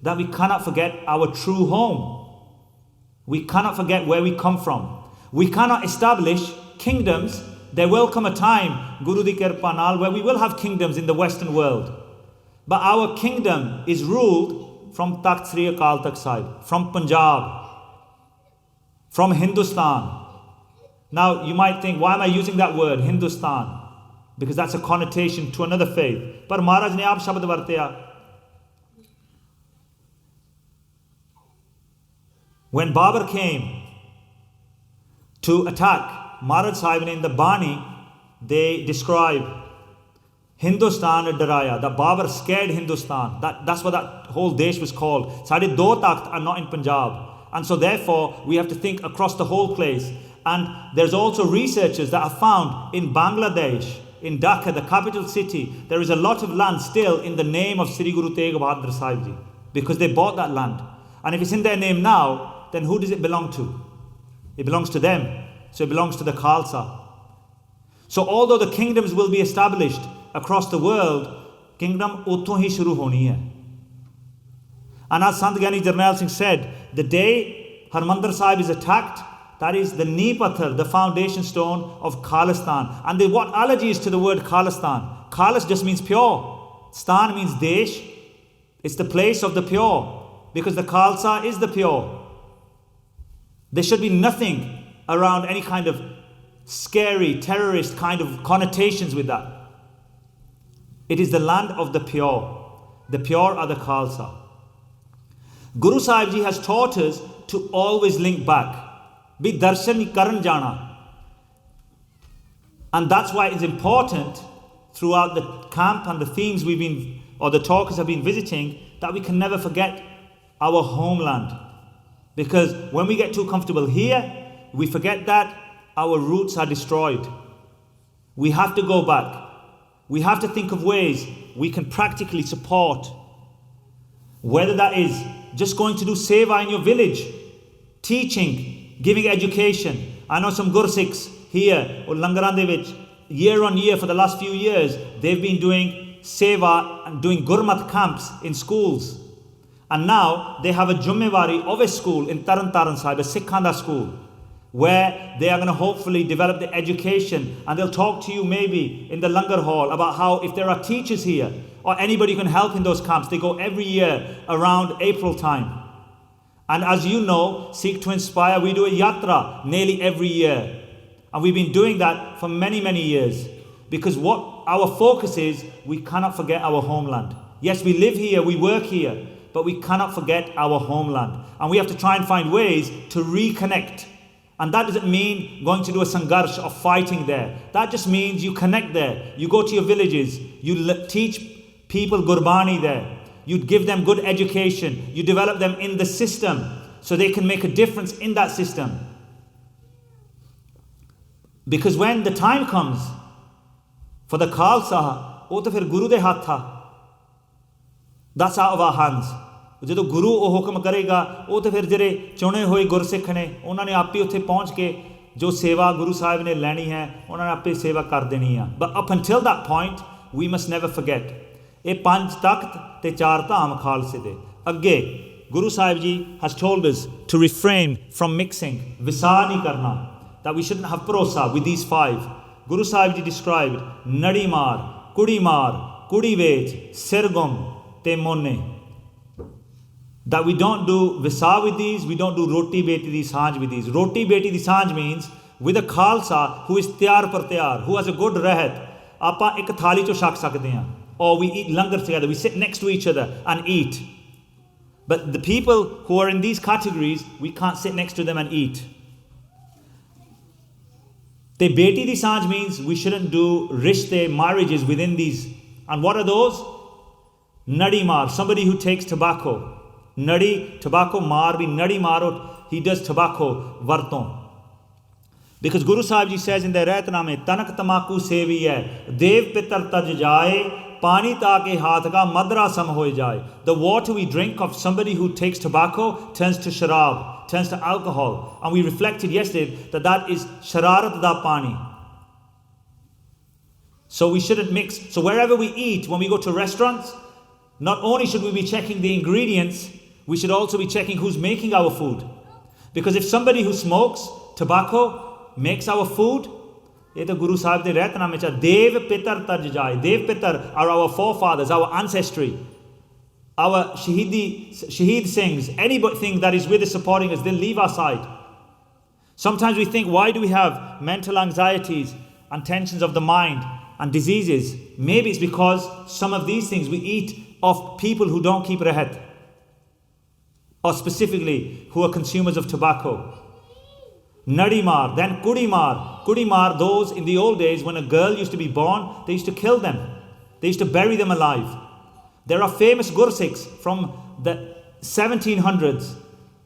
That we cannot forget our true home. We cannot forget where we come from. We cannot establish kingdoms. There will come a time, Guru Di Kirpa Naal, where we will have kingdoms in the Western world. But our kingdom is ruled from Takht Sri Akal Takht Sahib, from Punjab, from Hindustan. Now you might think, why am I using that word, Hindustan? Because that's a connotation to another faith. But Maharaj ne aap shabd vartaya. When Babur came to attack, Maharaj Sahib in the Bani, they describe Hindustan daraya, that Babur scared Hindustan. That's what that whole desh was called. Sade do takht are not in Punjab. And so therefore, we have to think across the whole place. And there's also researchers that have found in Bangladesh, in Dhaka, the capital city, there is a lot of land still in the name of Sri Guru Tegh Bahadur Sahib Ji, because they bought that land. And if it's in their name now, then who does it belong to? It belongs to them. So it belongs to the Khalsa. So although the kingdoms will be established across the world, kingdom utthon hi shuru honi hai. And as Sant Giani Jarnail Singh said, the day Harmandir Sahib is attacked, that is the knee pathar, the foundation stone of Khalistan. And what allergy is to the word Khalistan? Khalis just means pure. Stan means desh. It's the place of the pure, because the Khalsa is the pure. There should be nothing around any kind of scary, terrorist kind of connotations with that. It is the land of the pure. The pure are the Khalsa. Guru Sahib Ji has taught us to always link back. Be darshan karan jana. And that's why it's important throughout the camp and the themes we've been, or the talkers have been visiting, that we can never forget our homeland. Because when we get too comfortable here, we forget that our roots are destroyed. We have to go back. We have to think of ways we can practically support. Whether that is just going to do seva in your village, teaching, giving education. I know some Gursikhs here, or Langaran de vich, year on year for the last few years, they've been doing seva and doing Gurmat camps in schools. And now they have a Jummewari of a school in Taran Sahib, a Sikhanda school, where they are going to hopefully develop the education, and they'll talk to you maybe in the Langar hall about how if there are teachers here or anybody who can help in those camps, they go every year around April time. And as you know, Seek to Inspire, we do a yatra nearly every year. And we've been doing that for many, many years. Because what our focus is, we cannot forget our homeland. Yes, we live here, we work here, but we cannot forget our homeland. And we have to try and find ways to reconnect. And that doesn't mean going to do a sangharsh of fighting there. That just means you connect there. You go to your villages. You teach people Gurbani there. You give them good education. You develop them in the system so they can make a difference in that system. Because when the time comes for the Khalsa, ਉਹ ਤਾਂ ਫਿਰ ਗੁਰੂ ਦੇ ਹੱਥ ਆ. That's out of our hands. ਜਦੋਂ ਗੁਰੂ ਉਹ ਹੁਕਮ ਕਰੇਗਾ ਉਹ ਤਾਂ ਫਿਰ ਜਿਹੜੇ ਚੁਣੇ ਹੋਏ ਗੁਰਸਿੱਖ ਨੇ ਉਹਨਾਂ ਨੇ ਆਪੇ ਉੱਥੇ ਪਹੁੰਚ ਕੇ ਜੋ ਸੇਵਾ ਗੁਰੂ ਸਾਹਿਬ ਨੇ ਲੈਣੀ ਹੈ ਉਹਨਾਂ ਨੇ ਆਪੇ ਸੇਵਾ ਕਰ ਦੇਣੀ ਆ. But up until that point we must never forget. ਇਹ 5 ਤਖਤ ਤੇ 4 ਧਾਮ ਖਾਲਸੇ ਦੇ. ਅੱਗੇ Guru Sahib ji has told us to refrain from mixing. ਵਿਸਾ ਨਹੀਂ ਕਰਨਾ. That we shouldn't have ਭਰੋਸਾ with these 5. Guru Sahib ji described nadi maar, kudi ਵੇਚ, sirgum te monne. That we don't do visa with these, we don't do roti beti di sanj with these. Roti beti di sanj means with a khalsa who is tiyar par tiyar, who has a good rehet, ਆਪਾਂ ਇੱਕ ਥਾਲੀ ਚੋਂ ਛਕ ਸਕਦੇ ਹਾਂ. Or we eat langar together, we sit next to each other and eat. But the people who are in these categories, we can't sit next to them and eat. The beti di sanj means we shouldn't do rishte, marriages within these. And what are those? Nadi maar, somebody who takes tobacco. Nadi, tobacco, maar bhi nadi marot, he does tobacco, varton. Because Guru Sahib ji says in the Rehit, tanak tamaku sevi hai, dev pitar taj jaye, pani taake haath ka madra sam hoye jaye. The water we drink of somebody who takes tobacco turns to sharab, turns to alcohol. And we reflected yesterday that is shararat da pani. So we shouldn't mix. So wherever we eat, when we go to restaurants, not only should we be checking the ingredients, we should also be checking who's making our food. Because if somebody who smokes tobacco makes our food, ये तो गुरु साहब दे रहत नामे चा देव पितर तज जाए. Dev Pitar are our forefathers, our ancestry, our shaheed Singhs, anything that is with us supporting us, they'll leave our side. Sometimes we think, why do we have mental anxieties and tensions of the mind and diseases? Maybe it's because some of these things we eat of people who don't keep rehet, or specifically who are consumers of tobacco. Nadi maar, then kudi maar. Kudi maar, those in the old days when a girl used to be born, they used to kill them. They used to bury them alive. There are famous Gursikhs from the 1700s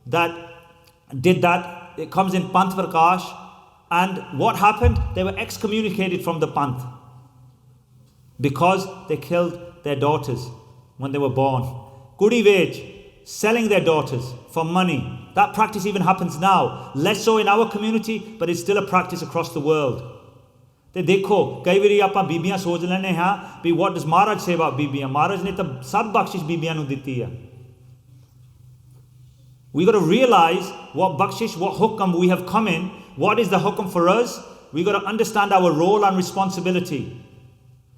that did that. It comes in Panth Prakash. And what happened? They were excommunicated from the Panth because they killed their daughters when they were born. Kudi vech, selling their daughters for money. That practice even happens now. Less so in our community, but it's still a practice across the world. ਤੇ ਦੇਖੋ ਕਈ ਵਾਰੀ ਆਪਾਂ ਬੀਬੀਆਂ ਸੋਚ ਲੈਂਦੇ ਹਾਂ ਵੀ what does Maharaj say about ਬੀਬੀਆਂ? ਮਹਾਰਾਜ ਨੇ ਤਾਂ ਸਭ ਬਖਸ਼ਿਸ਼ ਬੀਬੀਆਂ ਨੂੰ ਦਿੱਤੀ ਆ. We got to realize what bakshish, what hukam we have come in. What is the hukam for us? We got to understand our role and responsibility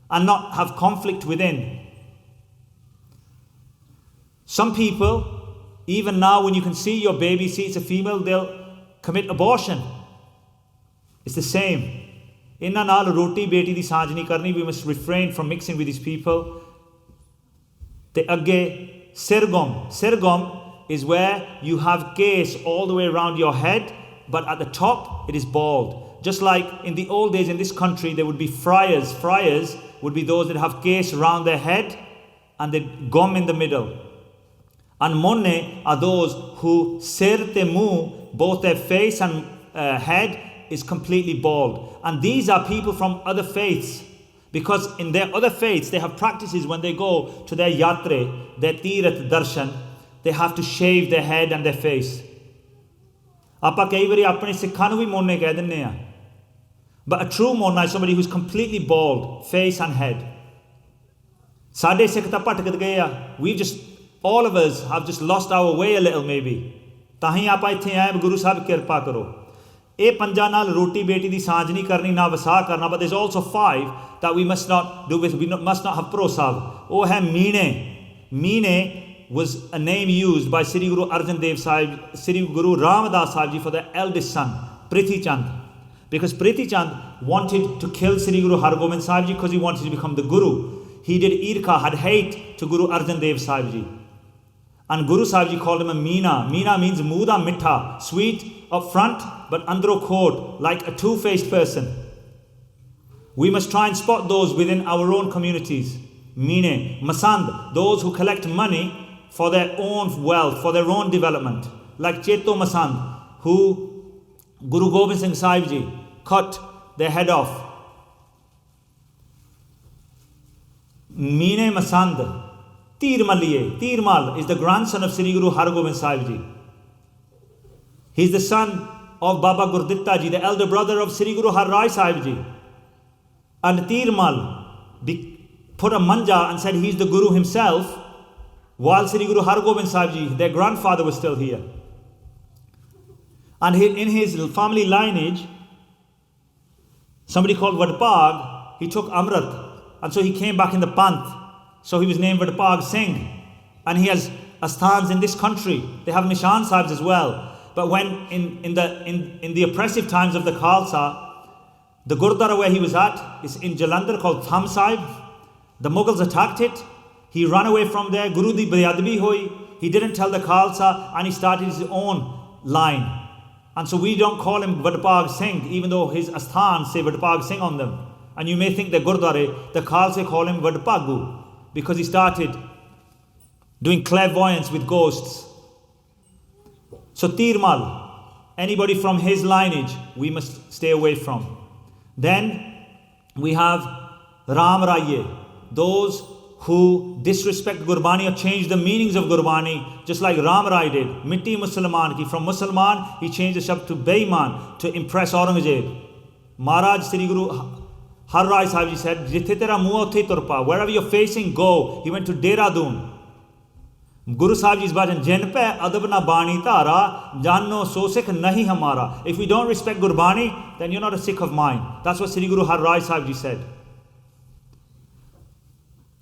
and not have conflict within. Some people, even now when you can see your baby, see it's a female, they'll commit abortion. It's the same. Inna naal roti beti di saanj nahi karni. We must refrain from mixing with these people. Te agge sirgum. Sirgum is where you have case all the way around your head, but at the top it is bald. Just like in the old days in this country, there would be friars. Friars would be those that have case around their head and the gum in the middle. And monne are those who sir te muh, both their face and head is completely bald. And these are people from other faiths, because in their other faiths they have practices when they go to their yatre, their tirath darshan, they have to shave their head and their face. ਆਪਾਂ ਕਈ ਵਾਰੀ ਆਪਣੇ ਸਿੱਖਾਂ ਨੂੰ ਵੀ ਮੋਨੇ ਕਹਿ ਦਿੰਦੇ ਆ. But a true mona is somebody who's completely bald, face and head. ਸਾਡੇ ਸਿੱਖ ਤਾਂ ਭਟਕ ਗਏ ਆ. We've just, all of us have just lost our way a little maybe. ਤਾਂ ਹੀ ਆਪਾਂ ਇੱਥੇ ਆਏ, ਗੁਰੂ ਸਾਹਿਬ ਕਿਰਪਾ ਕਰੋ. ਇਹ ਪੰਜਾਂ ਨਾਲ ਰੋਟੀ ਬੇਟੀ ਦੀ ਸਾਂਝ ਨਹੀਂ ਕਰਨੀ, ਨਾ ਵਸਾ ਕਰਨਾ. But there's also 5 that we must not do with. We must not have prasad. ਉਹ ਹੈ ਮੀਨੇ. ਮੀਨੇ was a name used by Sri Guru Arjan Dev Sahib, Sri Guru Ramdas Sahib ji for their eldest son, Prithi Chand. Because Prithi Chand wanted to kill Sri Guru Hargobind Sahib ji because he wanted to become the Guru. He did irka, had hate to Guru Arjan Dev Sahib ji. And Guru Sahib Ji called him a Meena. Meena means Muda Mitha, sweet up front, but andro khot, like a two-faced person. We must try and spot those within our own communities. Meene, Masand, those who collect money for their own wealth, for their own development. Like Cheto Masand, who Guru Gobind Singh Sahib Ji cut their head off. Meene Masand, Tirmaliye. Tirmal is the grandson of Sri Guru Har Gobind Sahib Ji. He is the son of Baba Gurditta Ji, the elder brother of Sri Guru Har Rai Sahib Ji. And Tirmal put a manja and said he is the Guru himself, while Sri Guru Har Gobind Sahib Ji, their grandfather, was still here. And in his family lineage, somebody called Vadpag, he took Amrit, and so he came back in the Panth. So he was named Vadpag Singh, and he has asthans in this country. They have Nishan Sahibs as well. But when in the oppressive times of the Khalsa, the Gurdwara where he was at is in Jalandhar called Tham Sahib. The Mughals attacked it. He ran away from there. Guru di Bayadbi hoi. He didn't tell the Khalsa, and he started his own line. And so we don't call him Vadpag Singh, even though his asthans say Vadpag Singh on them. And you may think the Gurdwara, the Khalsa call him Vadpagu, because he started doing clairvoyance with ghosts. So Tirmal, anybody from his lineage, we must stay away from. Then we have Ram Raiye, those who disrespect Gurbani or change the meanings of Gurbani, just like Ram Rai did. Mitti Musalman ki, from Musalman he changed the shabd to Beiman to impress Aurangzeb. Maharaj Sri Guru Har Rai Sahib Ji said, Jithe tera muh utthe turpa, wherever you're facing, go. He went to Dehradun. Guru Sahib Ji's bhajan, Jin pe adab na bani tara, janno so sikh nahi hamara. If we don't respect Gurbani, then you're not a Sikh of mine. That's what Sri Guru Har Rai Sahib Ji said.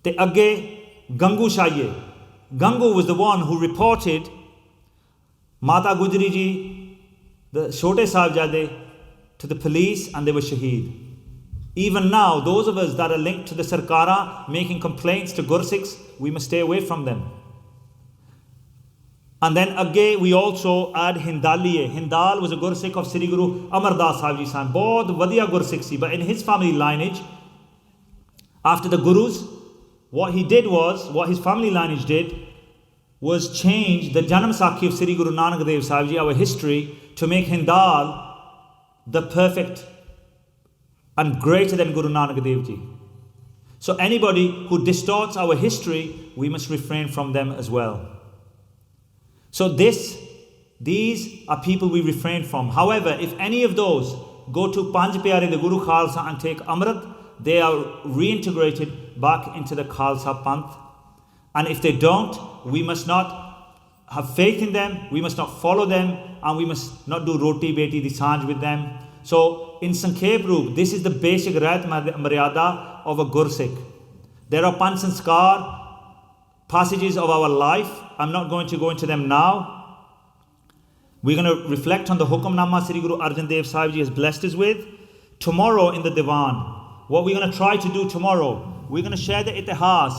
Te agge Gangu Shaiye. Gangu was the one who reported Mata Gujri Ji, the Chote Sahibzade, to the police, and they were shaheed. Even now, those of us that are linked to the Sarkara making complaints to Gursikhs, we must stay away from them. And then again, we also add Hindaliye. Hindal was a Gursikh of Sri Guru Amar Das Sahib Ji San. Bahut vadiya Gursikh si, but in his family lineage, after the Gurus, what his family lineage did, was change the Janam Sakhi of Sri Guru Nanak Dev Sahib Ji, our history, to make Hindal the perfect and greater than Guru Nanak Dev Ji. So anybody who distorts our history, we must refrain from them as well. So these are people we refrain from. However, if any of those go to Panj Pyare, the Guru Khalsa, and take Amrit, they are reintegrated back into the Khalsa Panth. And if they don't, we must not have faith in them, we must not follow them, and we must not do Roti Beti Di Sanj with them. So in Sankhep Roop, this is the basic Rehit Maryada of a Gursikh. There are Panch Sanskar passages of our life. I'm not going to go into them now. We're going to reflect on the Hukamnama Sri Guru Arjan Dev Sahib Ji has blessed us with. Tomorrow in the Diwan, what we're going to try to do tomorrow, we're going to share the Ithihaas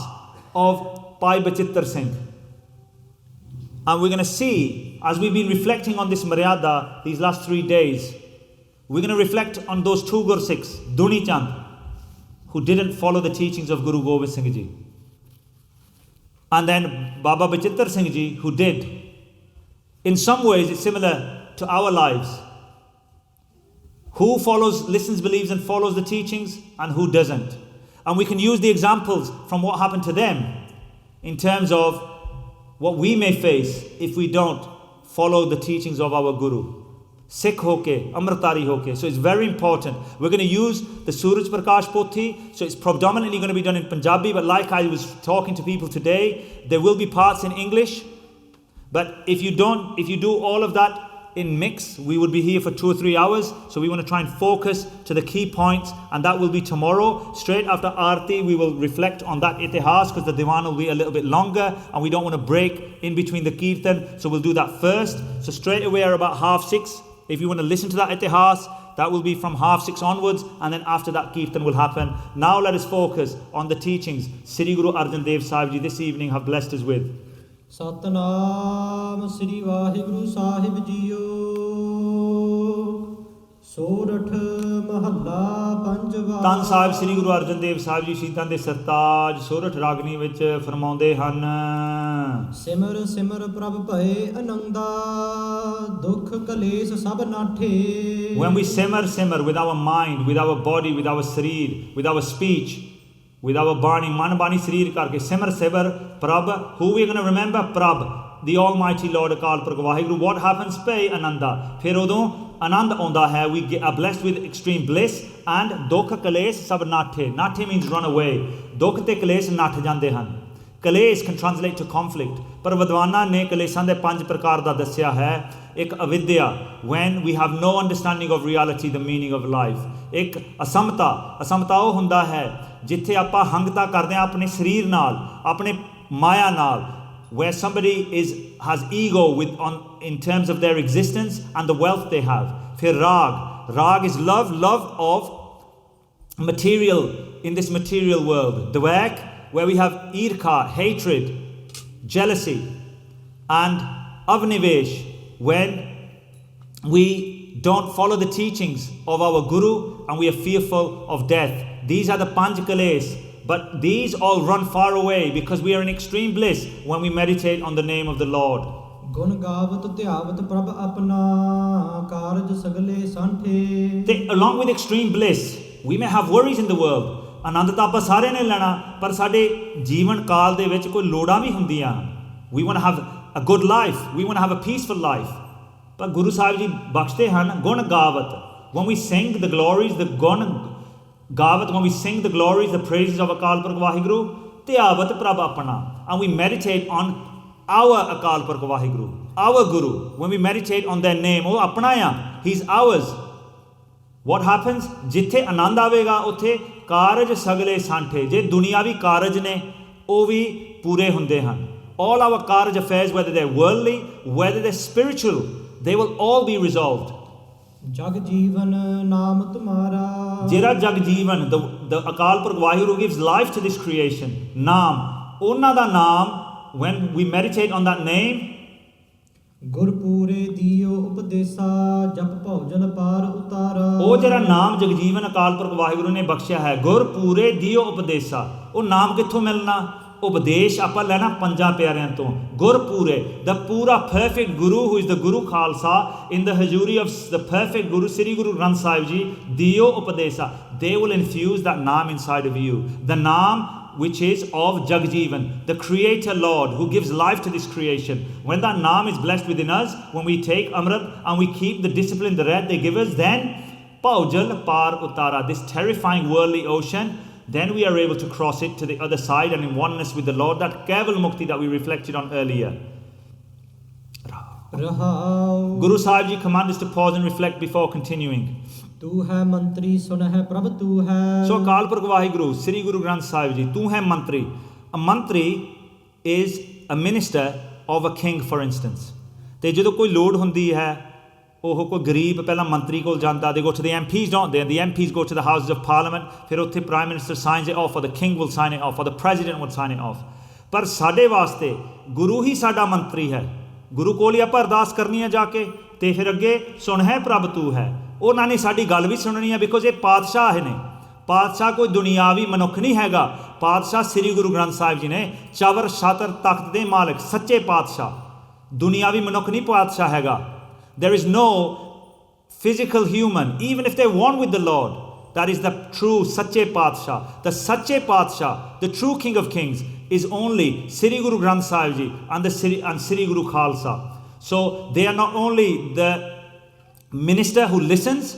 of Bhai Bachittar Singh. And we're going to see, as we've been reflecting on this Maryada these last 3 days, we're going to reflect on those two Gursikhs, Duni Chand, who didn't follow the teachings of Guru Gobind Singh Ji. And then Baba Bachittar Singh Ji, who did. In some ways, it's similar to our lives. Who listens, believes, and follows the teachings, and who doesn't. And we can use the examples from what happened to them in terms of what we may face if we don't follow the teachings of our Guru. Sikh hoke, Amritari hoke. So it's very important. We're going to use the Suraj Prakash Pothi. So it's predominantly going to be done in Punjabi, but like I was talking to people today, there will be parts in English. But if you do all of that in mix, we would be here for 2 or 3 hours. So we want to try and focus to the key points, and that will be tomorrow. Straight after Aarti, we will reflect on that Ithihaas, because the Diwan will be a little bit longer and we don't want to break in between the Kirtan. So we'll do that first. So straight away at about 6:30, if you want to listen to that Ithihaas, that will be from 6:30 onwards, and then after that Kirtan will happen. Now let us focus on the teachings Sri Guru Arjan Dev Sahib Ji this evening have blessed us with. Satnam Sri Waheguru Sahib ਜੀਓ। ਸੋਰਠ ਮਹੱਲਾ ਪੰਜਵਾ। ਧੰਨ ਸਾਹਿਬ ਸ੍ਰੀ ਗੁਰੂ ਅਰਜਨ ਦੇਵ ਸਾਹਿਬ ਜੀ ਸ਼ਹੀਦਾਂ ਦੇ ਸਰਤਾਜ ਸੋਰਠ ਰਾਗਨੀ ਵਿੱਚ ਫਰਮਾਉਂਦੇ ਹਨ। ਸਿਮਰ ਸਿਮਰ ਪ੍ਰਭ ਭਏ anandhaa, ਦੁੱਖ ਕਲੇਸ਼ ਸਭ ਨਾਠੇ। When we simmer with our mind, with our body, with our sarir, with our speech, with our bani, man bani sarir karke simmer prabh, who we are going to remember? Prabh, the Almighty Lord Akal Purkh Vaheguru. What happens? Pay anandhaa. ਫਿਰ ਉਦੋਂ ਆਨੰਦ ਆਉਂਦਾ ਹੈ। We are blessed with extreme bliss and ਦੁੱਖ ਕਲੇਸ਼ ਸਭ ਨਾਠੇ। ਨਾਠੇ means run away. ਦੁੱਖ ਤੇ ਕਲੇਸ਼ ਨੱਠ ਜਾਂਦੇ ਹਨ। ਕਲੇਸ਼ can translate to conflict, ਪਰ ਵਿਦਵਾਨਾਂ ਨੇ ਕਲੇਸ਼ਾਂ ਦੇ 5 ਪ੍ਰਕਾਰ ਦਾ ਦੱਸਿਆ ਹੈ। ਇੱਕ ਅਵਿਦਿਆ, when we have no understanding of reality, the meaning of life. ਇੱਕ ਅਸਮਤਾ ਉਹ ਹੁੰਦਾ ਹੈ ਜਿੱਥੇ ਆਪਾਂ ਹੰਗਤਾ ਕਰਦੇ ਹਾਂ ਆਪਣੇ ਸਰੀਰ ਨਾਲ, ਆਪਣੇ ਮਾਇਆ ਨਾਲ, where somebody has ego in terms of their existence and the wealth they have. Fir rag is love of material in this material world. Dhvek, where we have irkha, hatred, jealousy, and avnivesh, when we don't follow the teachings of our guru and we are fearful of death. These are the panch kalesh. But these all run far away because we are in extreme bliss when we meditate on the name of the Lord. ਗੁਣ ਗਾਵਤ ਧਿਆਵਤ ਪ੍ਰਭ apanaa, ਕਾਰਜ sagalae saanthae. Along with extreme bliss, we may have worries in the world. ਆਨੰਦ ਤਾਂ ਆਪਾਂ ਸਾਰਿਆਂ ਨੇ ਲੈਣਾ, ਪਰ ਸਾਡੇ ਜੀਵਨ ਕਾਲ ਦੇ ਵਿੱਚ ਕੋਈ ਲੋੜਾਂ ਵੀ ਹੁੰਦੀਆਂ ਹਨ. We want to have a good life. We want to have a peaceful life. ਪਰ ਗੁਰੂ ਸਾਹਿਬ ਜੀ ਬਖਸ਼ਦੇ ਹਨ ਗੁਣ ਗਾਵਤ. When we sing the glories, the ਗੁਣ gaavath, when we sing the glories, the praises of Akal Purkh Vaheguru, dhhiaavath prabh apanaa, and we meditate on our Akal Purkh Vaheguru, our Guru. When we meditate on their name, oh apanaya, he's ours. What happens? Jithe anand avega uthe kaaraj sagalae saanthae. Je duniyavi kaaraj ne oh vi pure hunde han. All our kaaraj affairs, whether they're worldly, whether they're spiritual, they will all be resolved. jagajeevan naam thumaaraa. ਜਿਹੜਾ Jagjivan, the Akal Purkh Vaheguru gives life to this creation. ਨਾਮ, ਉਹਨਾਂ ਦਾ ਨਾਮ, when we meditate on that name, ਗੁਰ ਪੂਰੇ ਦਿਓ ਉਪਦੇਸਾ, ਜਪ ਭਉਜਲ ਪਾਰ ਉਤਾਰਾ. ਉਹ ਜਿਹੜਾ ਨਾਮ ਜਗਜੀਵਨ ਅਕਾਲ ਪੁਰਖ ਵਾਹਿਗੁਰੂ ਨੇ ਬਖਸ਼ਿਆ ਹੈ, ਗੁਰ ਪੂਰੇ ਦਿਓ ਉਪਦੇਸਾ, ਉਹ ਨਾਮ ਕਿੱਥੋਂ ਮਿਲਣਾ? ਉਪਦੇਸ਼ ਆਪਾਂ ਲੈਣਾ ਪੰਜਾਂ ਪਿਆਰਿਆਂ ਤੋਂ। ਗੁਰਪੂਰੇ, the pura perfect Guru, who is the Guru Khalsa, in the hajuri of the perfect Guru Sri Guru Granth Sahib Ji, diyo upadesa, they will infuse that naam inside of you. The naam which is of Jagajeevan, the creator Lord who gives life to this creation. When that naam is blessed within us, when we take amrit and we keep the discipline, the red they give us, then ਭਉਜਲ ਪਾਰ ਉਤਾਰਾ, this terrifying worldly ocean, then we are able to cross it to the other side and in oneness with the Lord, that keval mukti that we reflected on earlier. Guru Sahib Ji command us to pause and reflect before continuing. ਤੂੰ ਹੈ ਮੰਤਰੀ ਸੁਨ ਹੈ ਪ੍ਰਭ ਤੂੰ ਹੈ. So Akal Purkh Vaheguru, Sri Guru Granth Sahib Ji, ਤੂੰ ਹੈ ਮੰਤਰੀ. A mantri is a minister of a king, for instance. ਤੇ ਜਦੋਂ ਕੋਈ ਲੋੜ ਹੁੰਦੀ ਹੈ, ਉਹ ਕੋਈ ਗਰੀਬ ਪਹਿਲਾਂ ਮੰਤਰੀ ਕੋਲ ਜਾਂਦਾ, they go to the MPs, don't they? The MPs go to the houses of parliament, ਫਿਰ ਉੱਥੇ prime minister signs it off, or the king will sign it off, or the president will sign it off. ਪਰ ਸਾਡੇ ਵਾਸਤੇ ਗੁਰੂ ਹੀ ਸਾਡਾ ਮੰਤਰੀ ਹੈ। ਗੁਰੂ ਕੋਲ ਹੀ ਆਪਾਂ ਅਰਦਾਸ ਕਰਨੀ ਹੈ ਜਾ ਕੇ, ਤੇ ਫਿਰ ਅੱਗੇ ਸੁਣ ਹੈ ਪ੍ਰਭ ਤੂੰ ਹੈ, ਉਹਨਾਂ ਨੇ ਸਾਡੀ ਗੱਲ ਵੀ ਸੁਣਨੀ ਹੈ, ਬਿਕੋਜ਼ ਇਹ ਪਾਤਸ਼ਾਹ ਨੇ। ਪਾਤਸ਼ਾਹ ਕੋਈ ਦੁਨੀਆਵੀ ਮਨੁੱਖ ਨਹੀਂ ਹੈਗਾ, ਪਾਤਸ਼ਾਹ ਸ੍ਰੀ ਗੁਰੂ ਗ੍ਰੰਥ ਸਾਹਿਬ ਜੀ ਨੇ, ਚਵਰ ਛਤਰ ਤਖਤ ਦੇ ਮਾਲਕ, ਸੱਚੇ ਪਾਤਸ਼ਾਹ, ਦੁਨੀਆਵੀ ਮਨੁੱਖ ਨਹੀਂ ਪਾਤਸ਼ਾਹ ਹੈਗਾ। There is no physical human, even if they're one with the Lord, that is the true Sache Padshah. The Sache Padshah, the true King of Kings, is only Sri Guru Granth Sahib Ji and Sri Guru Khalsa. So they are not only the minister who listens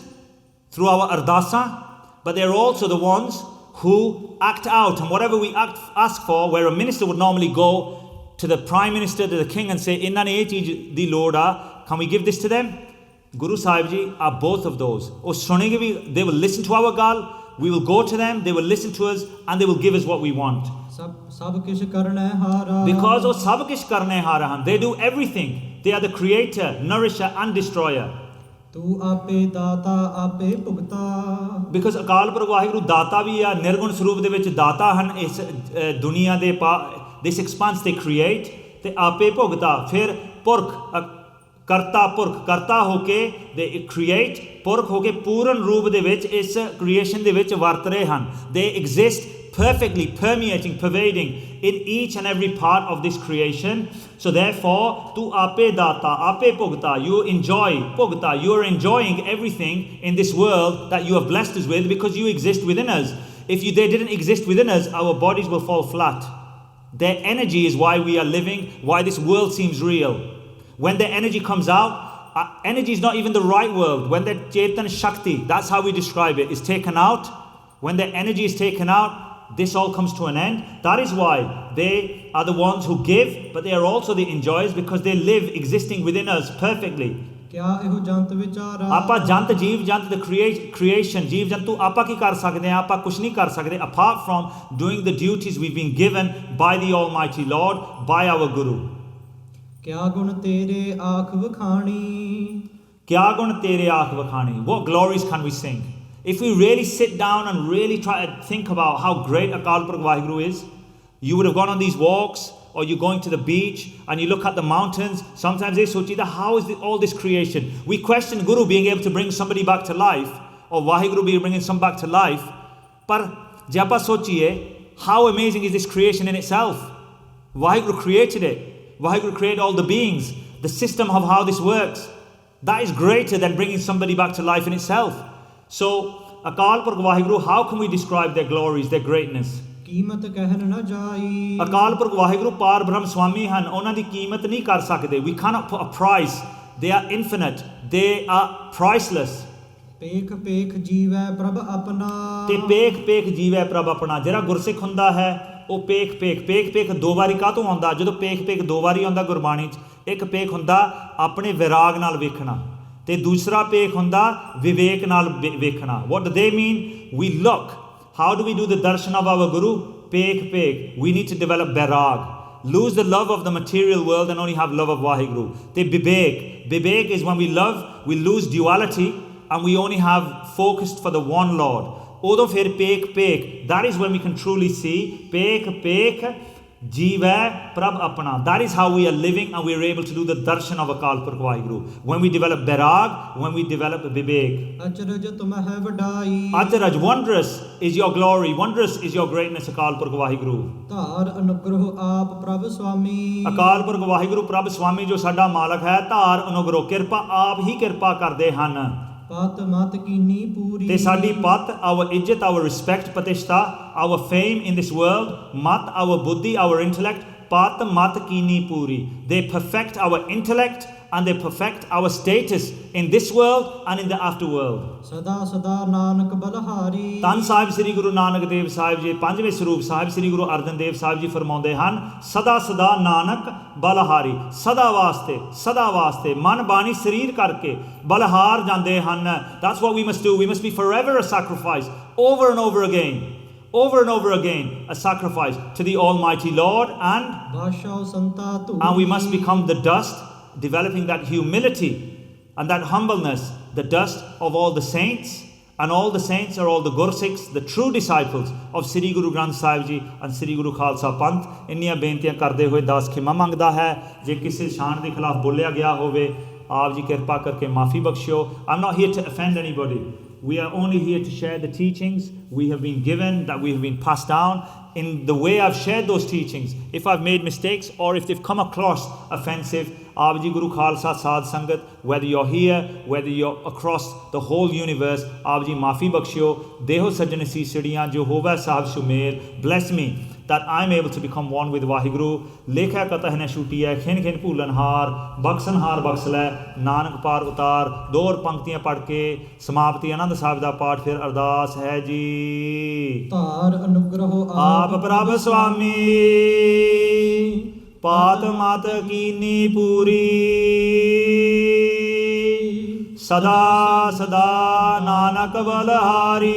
through our ardasa, but they are also the ones who act out. And whatever we ask for, where a minister would normally go to the prime minister, to the king, and say, "Inna ne eh cheez di lod aa, can we give this to them?" Guru Sahib Ji are both of those. Oh, sunenge bhi, they will listen to our gal, we will go to them, they will listen to us, and they will give us what we want. Sab kish karne hara. Because oh sab kish karne hara han, they do everything. They are the creator, nourisher and destroyer. Tu ape data ape bhugta. Because Akal Purkh Vaheguru data vi hai, nirgun swaroop de vich data han, is duniya de this expanse they create, ਤੇ ਆਪੇ ਭੁਗਤਾ, ਫਿਰ ਪੁਰਖ ਕਰਤਾ ਪੁਰਖ ਕਰਤਾ ਹੋ ਕੇ ਦੇ create, ਪੁਰਖ ਹੋ ਕੇ ਪੂਰਨ ਰੂਪ ਦੇ ਵਿੱਚ ਇਸ ਕ੍ਰੀਏਸ਼ਨ ਦੇ ਵਿੱਚ ਵਰਤ ਰਹੇ ਹਨ। ਦੇ exist perfectly, permeating, pervading in each and every part of this creation. So therefore, tu ape data, ape bhugta, you enjoy bhugta, you are enjoying everything in this world that you have blessed us with because you exist within us. If they didn't exist within us, our bodies will fall flat. Their energy is why we are living, why this world seems real. When their energy comes out, energy is not even the right word. When their Chetan Shakti, that's how we describe it, is taken out, when their energy is taken out, this all comes to an end. That is why they are the ones who give, but they are also the enjoyers because they live existing within us perfectly. ਆਪਾਂ ਜੰਤ ਜੀਵ ਜੰਤ the creation ਜੀਵ ਜੰਤੂ ਆਪਾਂ ਕੀ ਕਰ ਸਕਦੇ ਹਾਂ? ਆਪਾਂ ਕੁਛ ਨਹੀਂ ਕਰ ਸਕਦੇ apart from doing the duties we've been given by the Almighty Lord, by our Guru. ਕਿਆ ਗੁਣ ਤੇਰੇ ਆਖ ਵਖਾਣੀ, ਕਿਆ ਗੁਣ ਤੇਰੇ ਆਖ ਵਖਾਣੀ. What glories can we sing? If we really sit down and really try to think about how great Akal Purkh Vaheguru is, you would have gone on these walks, or you're going to the beach and you look at the mountains. Sometimes they sochi that how is all this creation? We question Guru being able to bring somebody back to life, or Vaheguru being bringing some back to life. Par je aapa sochiye, how amazing is this creation in itself? Vaheguru created it. Vaheguru created all the beings, the system of how this works. That is greater than bringing somebody back to life in itself. So, Akal Purkh Vaheguru, how can we describe their glories, their greatness? ਕੀਮਤ ਕਹਿਨ ਨਾ ਜਾਈ। Akal Purkh Vaheguru ਪਾਰ ਬ੍ਰਹਮ ਸਵਾਮੀ ਹਨ, ਉਹਨਾਂ ਦੀ ਕੀਮਤ ਨਹੀਂ ਕਰ ਸਕਦੇ. We cannot put a price. They are infinite. They are priceless. ਪੇਖ ਪੇਖ ਜੀਵੈ ਪ੍ਰਭ ਆਪਣਾ, ਤੇ ਪੇਖ ਪੇਖ ਜੀਵੈ ਪ੍ਰਭ ਆਪਣਾ. ਜਿਹੜਾ ਗੁਰਸਿੱਖ ਹੁੰਦਾ ਹੈ ਉਹ ਪੇਖ ਪੇਖ ਪੇਖ ਪੇਖ ਦੋ ਵਾਰੀ ਕਾਹਤੋਂ ਆਉਂਦਾ? ਜਦੋਂ ਪੇਖ ਪੇਖ ਦੋ ਵਾਰੀ ਆਉਂਦਾ ਗੁਰਬਾਣੀ 'ਚ, ਇੱਕ ਪੇਖ ਹੁੰਦਾ ਆਪਣੇ ਵਿਰਾਗ ਨਾਲ ਵੇਖਣਾ, ਤੇ ਦੂਸਰਾ ਪੇਖ ਹੁੰਦਾ ਵਿਵੇਕ ਨਾਲ ਵੇਖਣਾ. What do they mean? We look. How do we do the darshan of our Guru? Pekh pekh. We need to develop bairag. Lose the love of the material world and only have love of Vaheguru. Te bibek. Bibek is when we love, we lose duality and we only have focused for the one Lord. Odo fir pekh pekh. That is when we can truly see pekh pekh jivai prabh apana. That is how we are living and we are able to do the darshan of Akal Purkh Vaheguru. When we develop bairag, when we develop vivek. ਅਚਰਜ ਤੁਮ ਹੈ ਵਡਾਈ, Acharaj, wondrous is your glory, wondrous is your greatness, Akal Purkh Vaheguru. ਧਾਰ ਅਨੁਗ੍ਰਹ ਆਪ ਪ੍ਰਭ ਸੁਆਮੀ, Akal Purkh Vaheguru ਪ੍ਰਭ ਸੁਆਮੀ ਜੋ ਸਾਡਾ ਮਾਲਕ ਹੈ, ਧਾਰ ਅਨੁਗ੍ਰਹ ਕਿਰਪਾ ਆਪ ਹੀ ਕਿਰਪਾ ਕਰਦੇ ਹਨ। ਪਤ ਮਤ ਕੀਨੀ ਪੂਰੀ, ਤੇ ਸਾਡੀ ਪਤ, our ਇੱਜ਼ਤ, our respect, ਪ੍ਰਤਿਸ਼ਠਾ, our fame in this world, ਮਤ, our buddhi, our intellect, ਪਤ ਮਤ ਕੀਨੀ ਪੂਰੀ. They perfect our intellect and they perfect our status in this world and in the afterworld. ਸਦਾ ਸਦਾ ਨਾਨਕ ਬਲਹਾਰੀ, ਧੰਨ ਸਾਹਿਬ ਸ੍ਰੀ ਗੁਰੂ ਨਾਨਕ ਦੇਵ ਸਾਹਿਬ ਜੀ ਪੰਜਵੇਂ ਸਰੂਪ ਸਾਹਿਬ ਸ੍ਰੀ ਗੁਰੂ ਅਰਜਨ ਦੇਵ ਸਾਹਿਬ ਜੀ ਫਰਮਾਉਂਦੇ ਹਨ, ਸਦਾ ਸਦਾ ਨਾਨਕ ਬਲਹਾਰੀ. ਸਦਾ ਵਾਸਤੇ ਮਨ ਬਾਣੀ ਸਰੀਰ ਕਰਕੇ ਬਲਹਾਰ ਜਾਂਦੇ ਹਨ. That's what we must do. We must be forever a sacrifice, over and over again a sacrifice to the Almighty Lord, ਬਾਸ਼ਾ Santa Dhuri, and we must become the dust, developing that humility and that humbleness, the dust of all the saints, and all the saints are all the Gursikhs, the true disciples of Sri Guru Granth Sahib Ji and Sri Guru Khalsa Panth. ਇੰਨੀਆਂ ਬੇਨਤੀਆਂ ਕਰਦੇ ਹੋਏ ਦਾਸ ਖਿਮਾ ਮੰਗਦਾ ਹੈ, ਜੇ ਕਿਸੇ ਸ਼ਾਨ ਦੇ ਖਿਲਾਫ ਬੋਲਿਆ ਗਿਆ ਹੋਵੇ ਆਪ ਜੀ ਕਿਰਪਾ ਕਰਕੇ ਮਾਫੀ ਬਖਸ਼ਿਓ. I'm not here to offend anybody. We are only here to share the teachings we have been given, that we have been passed down. In the way I've shared those teachings, if I've made mistakes or if they've come across offensive, ਆਪ ਜੀ ਗੁਰੂ ਖਾਲਸਾ ਸਾਧ ਸੰਗਤ, whether you're here, whether you're across the whole universe, ਆਪ ਜੀ ਮਾਫੀ ਬਖਸ਼ਿਓ. ਦੇਹੋ ਸੱਜਣ ਸੀਸੜੀਆਂ ਜੋ ਹੋਵੇ ਸਾਹਿਬ Sumer. Bless me that I'm able to become one with Vaheguru. ਲੇਖਾ ਕਤਹ ਨੇ ਛੁੱਟੀ ਹੈ, ਖਿਨ ਖਿਨ ਭੂਲਨਹਾਰ, ਬਖਸ਼ਨਹਾਰ ਬਖਸ਼ ਲੈ, ਨਾਨਕ ਪਾਰ ਉਤਾਰ. ਦੋ ਹੋਰ ਪੰਕਤੀਆਂ ਪੜ੍ਹ ਕੇ ਸਮਾਪਤੀ ਆਨੰਦ ਸਾਹਿਬ ਦਾ ਪਾਠ, ਫਿਰ ਅਰਦਾਸ ਹੈ ਜੀ. ਧਾਰ ਅਨੁਗ੍ਰਹ ਆਪ ਪ੍ਰਭ ਸੁਆਮੀ, ਪਾਤ ਮਤ ਕੀਨੀ ਪੂਰੀ. ਸਦਾ ਸਦਾ ਨਾਨਕ ਬਲਹਾਰੀ,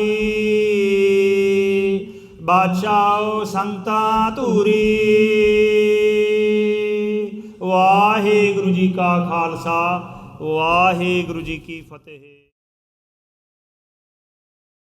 ਬਾਦਸ਼ਾਹ ਸੰਤਾ ਧੂਰੀ. ਵਾਹਿਗੁਰੂ ਜੀ ਕਾ ਖਾਲਸਾ, ਵਾਹਿਗੁਰੂ ਜੀ ਕੀ ਫਤਿਹ.